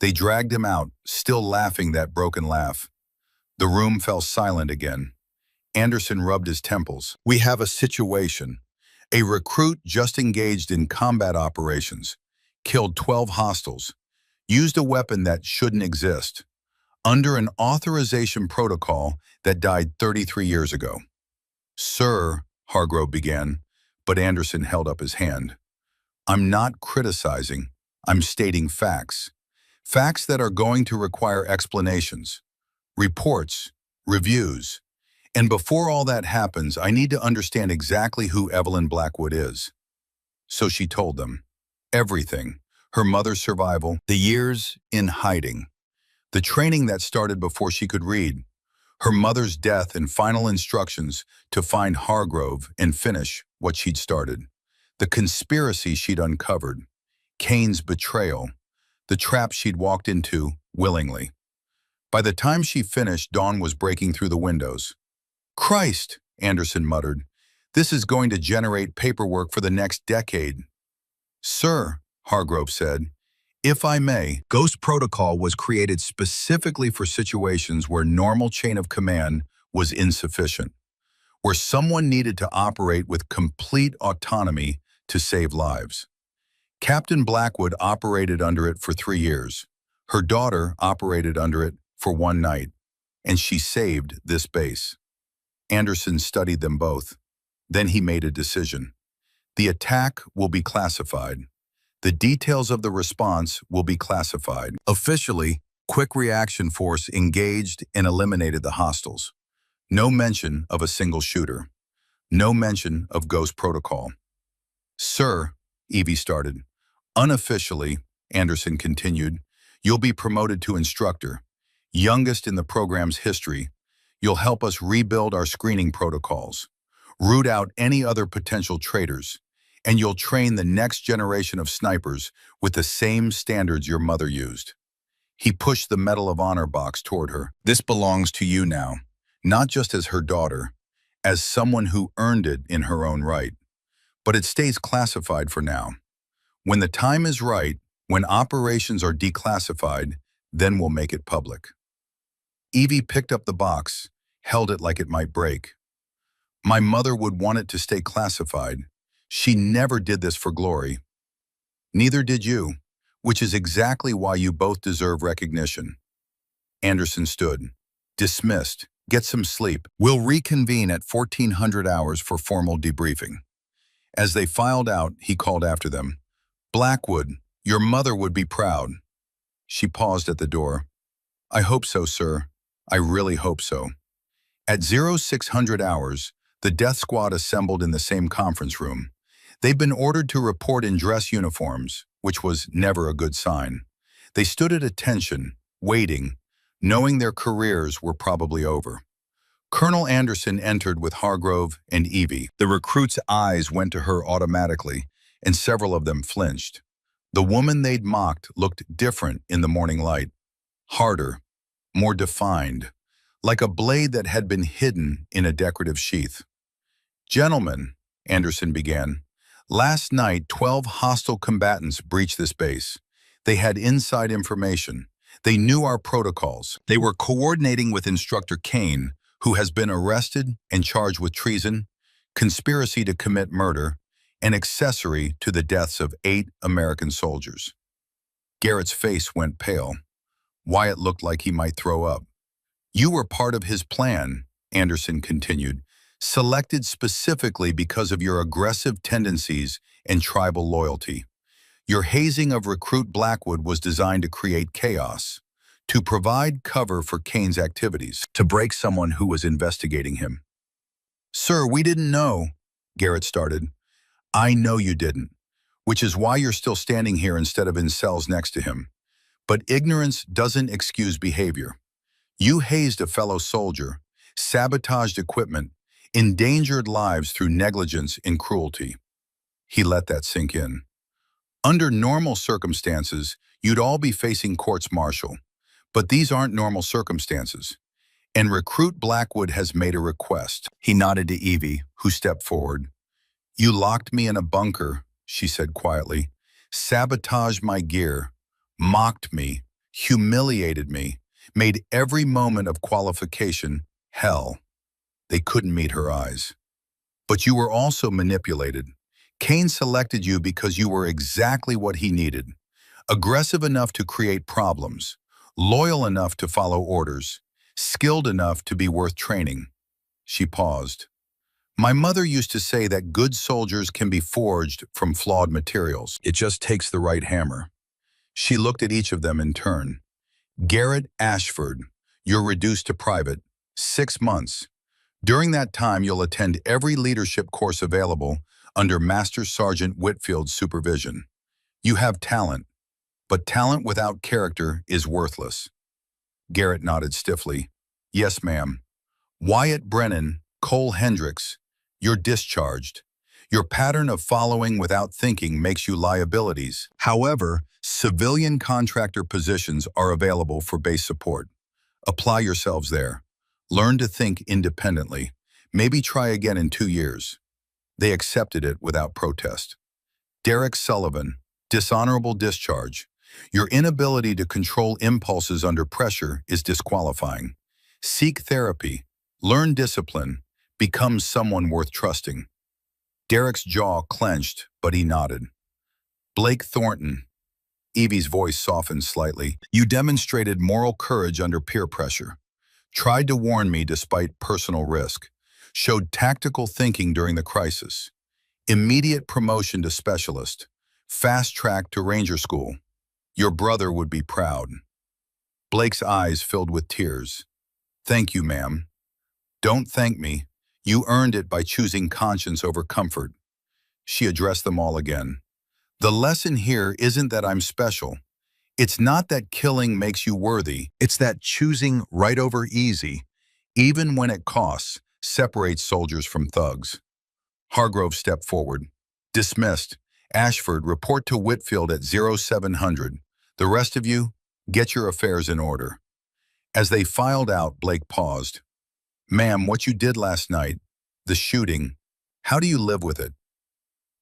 [SPEAKER 1] They dragged him out, still laughing that broken laugh. The room fell silent again. Anderson rubbed his temples. We have a situation. A recruit just engaged in combat operations, killed 12 hostiles, used a weapon that shouldn't exist, under an authorization protocol that died 33 years ago. Sir, Hargrove began, but Anderson held up his hand. I'm not criticizing. I'm stating facts. Facts that are going to require explanations, reports, reviews. And before all that happens, I need to understand exactly who Evelyn Blackwood is. So she told them. Everything. Her mother's survival, the years in hiding, the training that started before she could read, her mother's death and final instructions to find Hargrove and finish what she'd started, the conspiracy she'd uncovered, Kane's betrayal, the trap she'd walked into willingly. By the time she finished, dawn was breaking through the windows. Christ, Anderson muttered, this is going to generate paperwork for the next decade. Sir, Hargrove said, if I may, Ghost Protocol was created specifically for situations where normal chain of command was insufficient, where someone needed to operate with complete autonomy to save lives. Captain Blackwood operated under it for 3 years. Her daughter operated under it for 1 night, and she saved this base. Anderson studied them both. Then he made a decision. The attack will be classified. The details of the response will be classified. Officially, Quick Reaction Force engaged and eliminated the hostiles. No mention of a single shooter. No mention of Ghost Protocol. Sir, Evie started. Unofficially, Anderson continued, you'll be promoted to instructor, youngest in the program's history. You'll help us rebuild our screening protocols, root out any other potential traitors, and you'll train the next generation of snipers with the same standards your mother used. He pushed the Medal of Honor box toward her. This belongs to you now, not just as her daughter, as someone who earned it in her own right. But it stays classified for now. When the time is right, when operations are declassified, then we'll make it public. Evie picked up the box, held it like it might break. My mother would want it to stay classified. She never did this for glory. Neither did you, which is exactly why you both deserve recognition. Anderson stood, dismissed, Get some sleep. We'll reconvene at 1400 hours for formal debriefing. As they filed out, he called after them. Blackwood, your mother would be proud. She paused at the door. I hope so, sir. I really hope so. At 0600 hours, the death squad assembled in the same conference room. They'd been ordered to report in dress uniforms, which was never a good sign. They stood at attention, waiting, knowing their careers were probably over. Colonel Anderson entered with Hargrove and Evie. The recruits' eyes went to her automatically, and several of them flinched. The woman they'd mocked looked different in the morning light. Harder, more defined, like a blade that had been hidden in a decorative sheath. Gentlemen, Anderson began, last night 12 hostile combatants breached this base. They had inside information. They knew our protocols. They were coordinating with Instructor Kane, who has been arrested and charged with treason, conspiracy to commit murder, and accessory to the deaths of 8 American soldiers. Garrett's face went pale. Wyatt looked like he might throw up. You were part of his plan, Anderson continued, selected specifically because of your aggressive tendencies and tribal loyalty. Your hazing of recruit Blackwood was designed to create chaos, to provide cover for Kane's activities, to break someone who was investigating him. Sir, we didn't know, Garrett started. I know you didn't, which is why you're still standing here instead of in cells next to him. But ignorance doesn't excuse behavior. You hazed a fellow soldier, sabotaged equipment, endangered lives through negligence and cruelty. He let that sink in. Under normal circumstances, you'd all be facing courts-martial. But these aren't normal circumstances. And Recruit Blackwood has made a request. He nodded to Evie, who stepped forward. You locked me in a bunker, she said quietly, sabotaged my gear, mocked me, humiliated me, made every moment of qualification hell. They couldn't meet her eyes. But you were also manipulated. Kane selected you because you were exactly what he needed. Aggressive enough to create problems, loyal enough to follow orders, skilled enough to be worth training. She paused. My mother used to say that good soldiers can be forged from flawed materials. It just takes the right hammer. She looked at each of them in turn. Garrett Ashford, you're reduced to private, 6 months. During that time, you'll attend every leadership course available under Master Sergeant Whitfield's supervision. You have talent, but talent without character is worthless. Garrett nodded stiffly. Yes, ma'am. Wyatt Brennan, Cole Hendricks, you're discharged. Your pattern of following without thinking makes you liabilities. However, civilian contractor positions are available for base support. Apply yourselves there. Learn to think independently. Maybe try again in 2 years. They accepted it without protest. Derek Sullivan, dishonorable discharge. Your inability to control impulses under pressure is disqualifying. Seek therapy. Learn discipline. Become someone worth trusting. Derek's jaw clenched, but he nodded. Blake Thornton. Evie's voice softened slightly. You demonstrated moral courage under peer pressure. Tried to warn me despite personal risk. Showed tactical thinking during the crisis. Immediate promotion to specialist. Fast track to ranger school. Your brother would be proud. Blake's eyes filled with tears. Thank you, ma'am. Don't thank me. You earned it by choosing conscience over comfort. She addressed them all again. The lesson here isn't that I'm special. It's not that killing makes you worthy. It's that choosing right over easy, even when it costs, separates soldiers from thugs. Hargrove stepped forward. Dismissed. Ashford, report to Whitfield at 0700. The rest of you, get your affairs in order. As they filed out, Blake paused. Ma'am, what you did last night, the shooting, how do you live with it?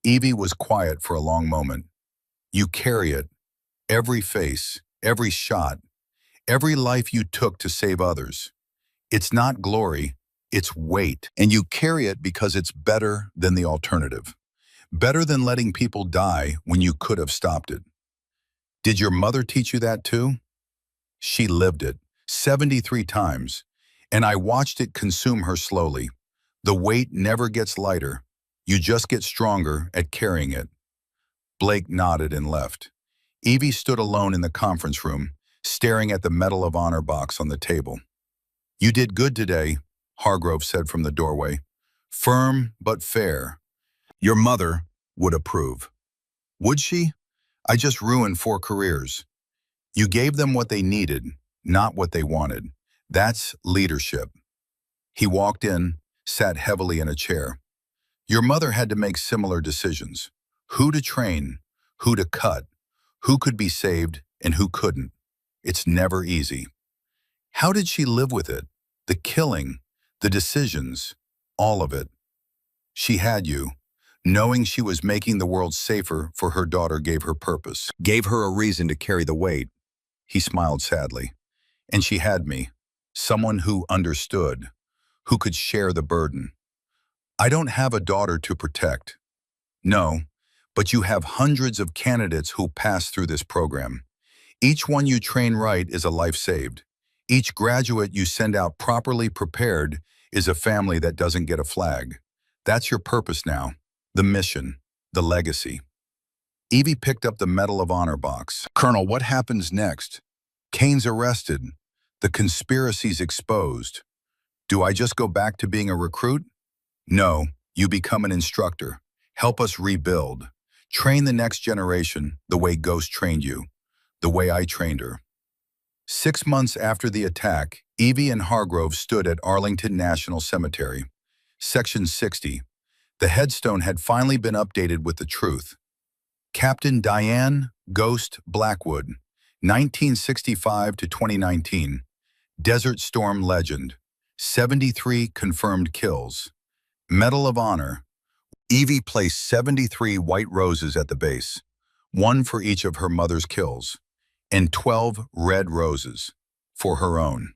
[SPEAKER 1] Evie was quiet for a long moment. You carry it. Every face, every shot, every life you took to save others. It's not glory, it's weight. And you carry it because it's better than the alternative. Better than letting people die when you could have stopped it. Did your mother teach you that too? She lived it, 73 times. and I watched it consume her slowly. The weight never gets lighter. You just get stronger at carrying it. Blake nodded and left. Evie stood alone in the conference room, staring at the Medal of Honor box on the table. "You did good today," Hargrove said from the doorway. "Firm but fair. Your mother would approve." "Would she? I just ruined 4 careers." "You gave them what they needed, not what they wanted. That's leadership." He walked in, sat heavily in a chair. "Your mother had to make similar decisions. Who to train, who to cut, who could be saved and who couldn't. It's never easy." "How did she live with it? The killing, the decisions, all of it." "She had you. Knowing she was making the world safer for her daughter gave her purpose, gave her a reason to carry the weight." He smiled sadly. "And she had me. Someone who understood, who could share the burden. I don't have a daughter to protect." "No, but you have hundreds of candidates who pass through this program. Each one you train right is a life saved. Each graduate you send out properly prepared is a family that doesn't get a flag. That's your purpose now, the mission, the legacy." Evie picked up the Medal of Honor box. "Colonel, what happens next? Kane's arrested. The conspiracy's exposed. Do I just go back to being a recruit?" "No, you become an instructor. Help us rebuild. Train the next generation the way Ghost trained you, the way I trained her." 6 months after the attack, Evie and Hargrove stood at Arlington National Cemetery. Section 60. The headstone had finally been updated with the truth. Captain Diane Ghost Blackwood, 1965 to 2019. Desert Storm legend. 73 confirmed kills. Medal of Honor. Evie placed 73 white roses at the base, 1 for each of her mother's kills, and 12 red roses for her own.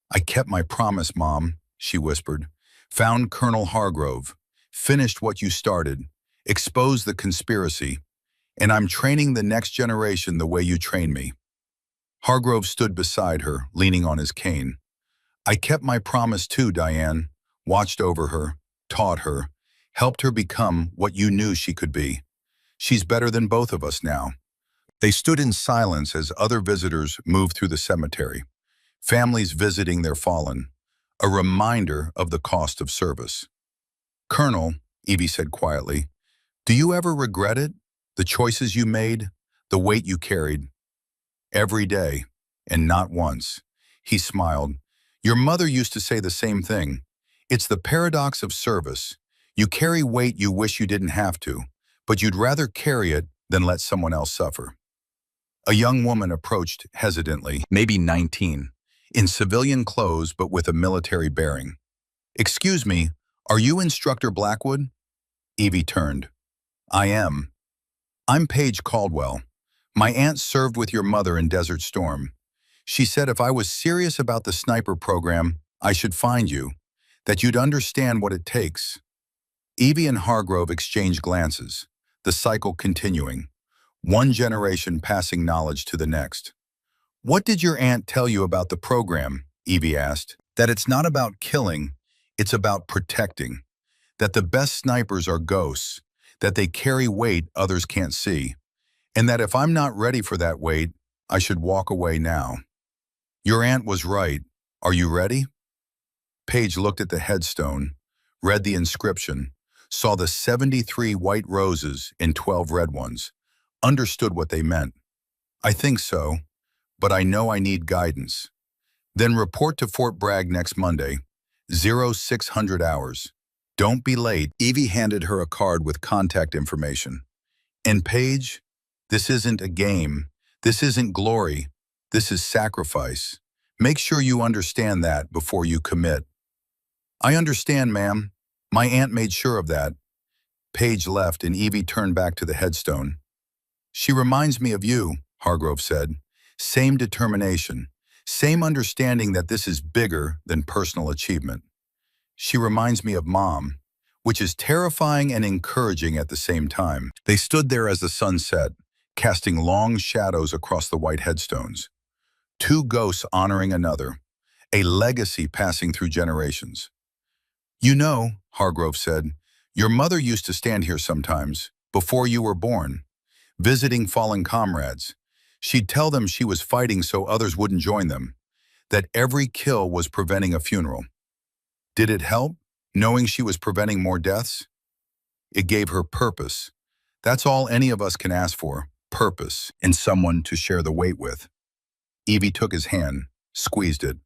[SPEAKER 1] "I kept my promise, Mom," she whispered. "Found Colonel Hargrove, finished what you started, exposed the conspiracy, and I'm training the next generation the way you trained me." Hargrove stood beside her, leaning on his cane. "I kept my promise too, Diane. Watched over her, taught her, helped her become what you knew she could be. She's better than both of us now." They stood in silence as other visitors moved through the cemetery, families visiting their fallen, a reminder of the cost of service. "Colonel," Evie said quietly, "do you ever regret it? The choices you made, the weight you carried?" "Every day, and not once." He smiled. "Your mother used to say the same thing. It's the paradox of service. You carry weight you wish you didn't have to, but you'd rather carry it than let someone else suffer." A young woman approached hesitantly, maybe 19, in civilian clothes but with a military bearing. "Excuse me, are you Instructor Blackwood?" Evie turned. "I am. I'm Paige Caldwell. My aunt served with your mother in Desert Storm. She said if I was serious about the sniper program, I should find you, that you'd understand what it takes." Evie and Hargrove exchanged glances, the cycle continuing, one generation passing knowledge to the next. "What did your aunt tell you about the program?" Evie asked. "That it's not about killing, it's about protecting. That the best snipers are ghosts, that they carry weight others can't see, and that if I'm not ready for that weight, I should walk away now." "Your aunt was right. Are you ready?" Paige looked at the headstone, read the inscription, saw the 73 white roses and 12 red ones, understood what they meant. "I think so, but I know I need guidance." "Then report to Fort Bragg next Monday, 0600 hours. Don't be late." Evie handed her a card with contact information. "And Paige, this isn't a game. This isn't glory. This is sacrifice. Make sure you understand that before you commit." "I understand, ma'am. My aunt made sure of that." Paige left and Evie turned back to the headstone. "She reminds me of you," Hargrove said. "Same determination, same understanding that this is bigger than personal achievement. She reminds me of Mom, which is terrifying and encouraging at the same time." They stood there as the sun set, casting long shadows across the white headstones. Two ghosts honoring another, a legacy passing through generations. You know, Hargrove said, your mother used to stand here sometimes, before you were born, visiting fallen comrades. She'd tell them she was fighting so others wouldn't join them, that every kill was preventing a funeral. Did it help, knowing she was preventing more deaths? It gave her purpose. That's all any of us can ask for, purpose, and someone to share the weight with. Evie took his hand, squeezed it.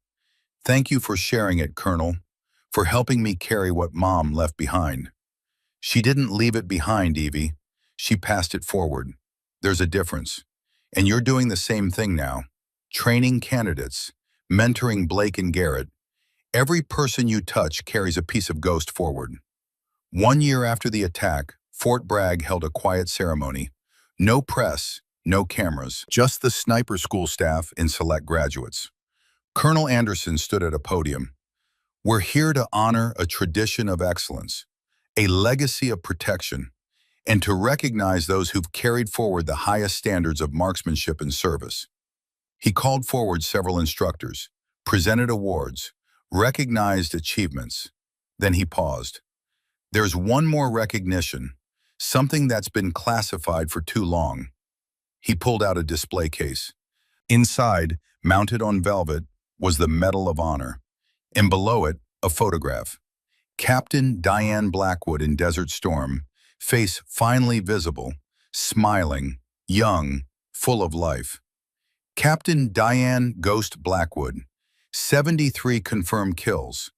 [SPEAKER 1] Thank you for sharing it, Colonel, for helping me carry what Mom left behind. She didn't leave it behind, Evie. She passed it forward. There's a difference. And you're doing the same thing now. Training candidates, mentoring Blake and Garrett. Every person you touch carries a piece of Ghost forward. 1 year after the attack, Fort Bragg held a quiet ceremony. No press, no cameras, just the sniper school staff and select graduates. Colonel Anderson stood at a podium. We're here to honor a tradition of excellence, a legacy of protection, and to recognize those who've carried forward the highest standards of marksmanship and service. He called forward several instructors, presented awards, recognized achievements. Then he paused. There's one more recognition, something that's been classified for too long. He pulled out a display case. Inside, mounted on velvet, was the Medal of Honor, and below it, a photograph. Captain Diane Blackwood in Desert Storm, face finally visible, smiling, young, full of life. Captain Diane Ghost Blackwood, 73 confirmed kills,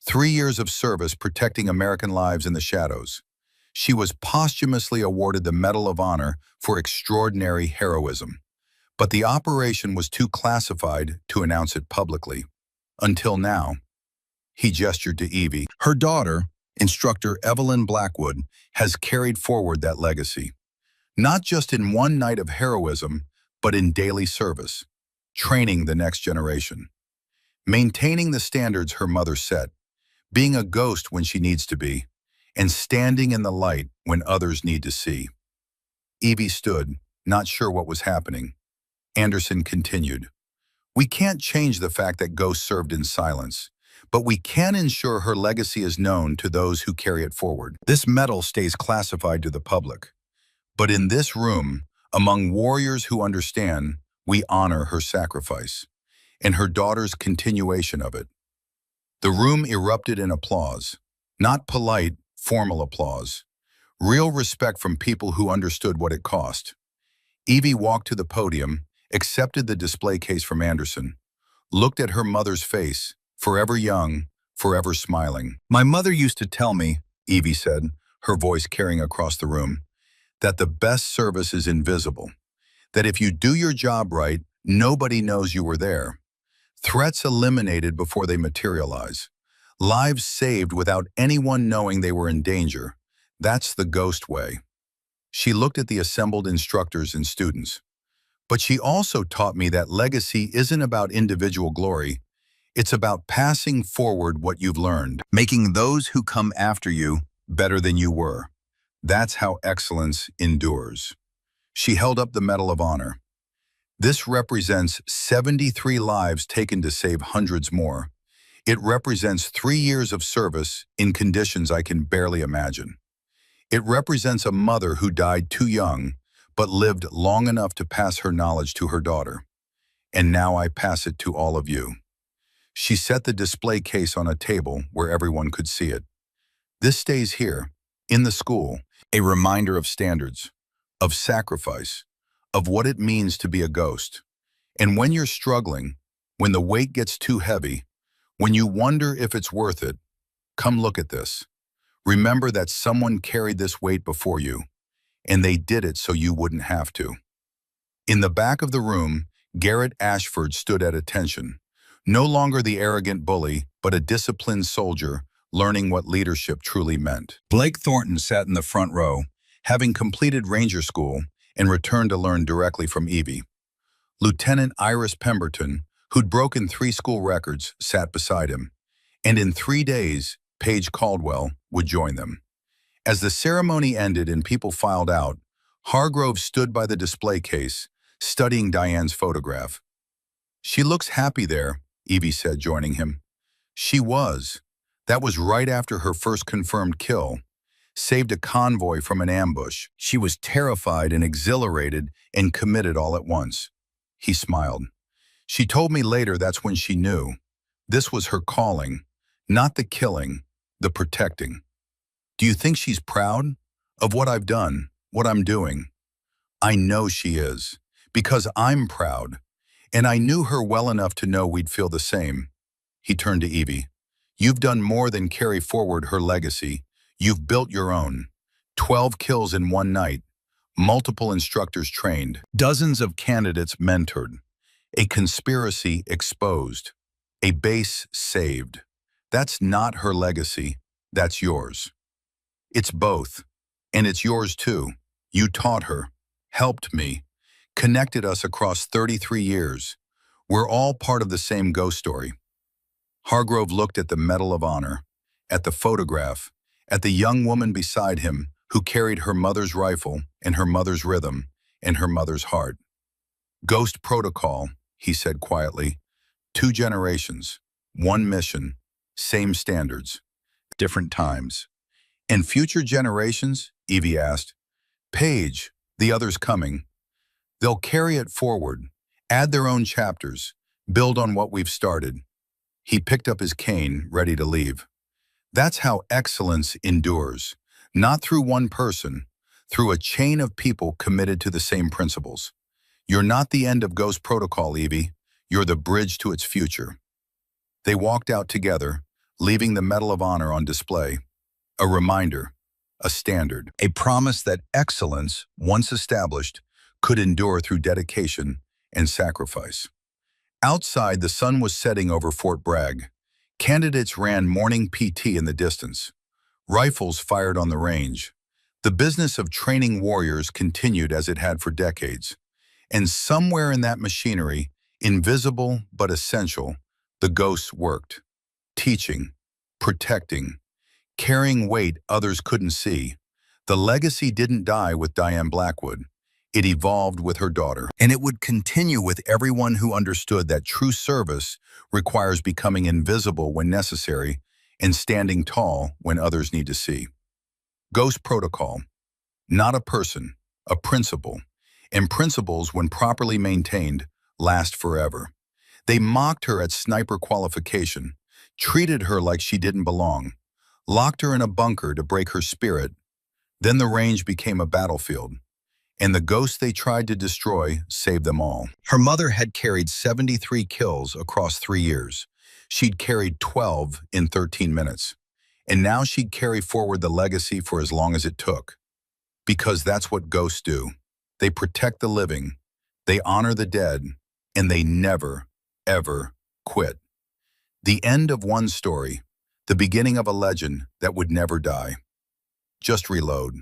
[SPEAKER 1] 3 years of service protecting American lives in the shadows. She was posthumously awarded the Medal of Honor for extraordinary heroism. But the operation was too classified to announce it publicly. Until now. He gestured to Evie. Her daughter, Instructor Evelyn Blackwood, has carried forward that legacy. Not just in one night of heroism, but in daily service, training the next generation. Maintaining the standards her mother set, being a ghost when she needs to be, and standing in the light when others need to see. Evie stood, not sure what was happening. Anderson continued. We can't change the fact that Ghost served in silence, but we can ensure her legacy is known to those who carry it forward. This medal stays classified to the public. But in this room, among warriors who understand, we honor her sacrifice and her daughter's continuation of it. The room erupted in applause, not polite, formal applause, real respect from people who understood what it cost. Evie walked to the podium, accepted the display case from Anderson, looked at her mother's face, forever young, forever smiling. My mother used to tell me, Evie said, her voice carrying across the room, that the best service is invisible, that if you do your job right, nobody knows you were there. Threats eliminated before they materialize. Lives saved without anyone knowing they were in danger. That's the Ghost way. She looked at the assembled instructors and students. But she also taught me that legacy isn't about individual glory. It's about passing forward what you've learned, making those who come after you better than you were. That's how excellence endures. She held up the Medal of Honor. This represents 73 lives taken to save hundreds more. It represents 3 years of service in conditions I can barely imagine. It represents a mother who died too young, but lived long enough to pass her knowledge to her daughter. And now I pass it to all of you. She set the display case on a table where everyone could see it. This stays here, in the school, a reminder of standards, of sacrifice, of what it means to be a ghost. And when you're struggling, when the weight gets too heavy, when you wonder if it's worth it, come look at this. Remember that someone carried this weight before you, and they did it so you wouldn't have to. In the back of the room, Garrett Ashford stood at attention, no longer the arrogant bully, but a disciplined soldier, learning what leadership truly meant. Blake Thornton sat in the front row, having completed Ranger School and returned to learn directly from Evie. Lieutenant Iris Pemberton, who'd broken 3 school records, sat beside him. And in 3 days, Paige Caldwell would join them. As the ceremony ended and people filed out, Hargrove stood by the display case, studying Diane's photograph. She looks happy there, Evie said, joining him. She was. That was right after her first confirmed kill. Saved a convoy from an ambush. She was terrified and exhilarated and committed all at once. He smiled. She told me later that's when she knew. This was her calling. Not the killing, the protecting. Do you think she's proud of what I've done, what I'm doing? I know she is, because I'm proud. And I knew her well enough to know we'd feel the same. He turned to Evie. You've done more than carry forward her legacy. You've built your own. 12 kills in one night. Multiple instructors trained. Dozens of candidates mentored. A conspiracy exposed. A base saved. That's not her legacy. That's yours. It's both. And it's yours too. You taught her. Helped me. Connected us across 33 years. We're all part of the same ghost story. Hargrove looked at the Medal of Honor, at the photograph, at the young woman beside him who carried her mother's rifle and her mother's rhythm and her mother's heart. Ghost protocol, he said quietly. 2 generations, 1 mission, same standards, different times. And future generations, Evie asked. Paige, the others coming. They'll carry it forward, add their own chapters, build on what we've started. He picked up his cane, ready to leave. That's how excellence endures, not through one person, through a chain of people committed to the same principles. You're not the end of Ghost Protocol, Evie. You're the bridge to its future. They walked out together, leaving the Medal of Honor on display. A reminder, a standard, a promise that excellence, once established, could endure through dedication and sacrifice. Outside, the sun was setting over Fort Bragg. Candidates ran morning PT in the distance. Rifles fired on the range. The business of training warriors continued as it had for decades. And somewhere in that machinery, invisible but essential, the ghosts worked. Teaching, protecting, carrying weight others couldn't see. The legacy didn't die with Diane Blackwood. It evolved with her daughter. And it would continue with everyone who understood that true service requires becoming invisible when necessary and standing tall when others need to see. Ghost Protocol. Not a person, a principle. And principles, when properly maintained, last forever. They mocked her at sniper qualification, treated her like she didn't belong, locked her in a bunker to break her spirit. Then the range became a battlefield. And the ghosts they tried to destroy saved them all. Her mother had carried 73 kills across 3 years. She'd carried 12 in 13 minutes. And now she'd carry forward the legacy for as long as it took. Because that's what ghosts do. They protect the living, they honor the dead, and they never, ever quit. The end of one story, the beginning of a legend that would never die. Just reload.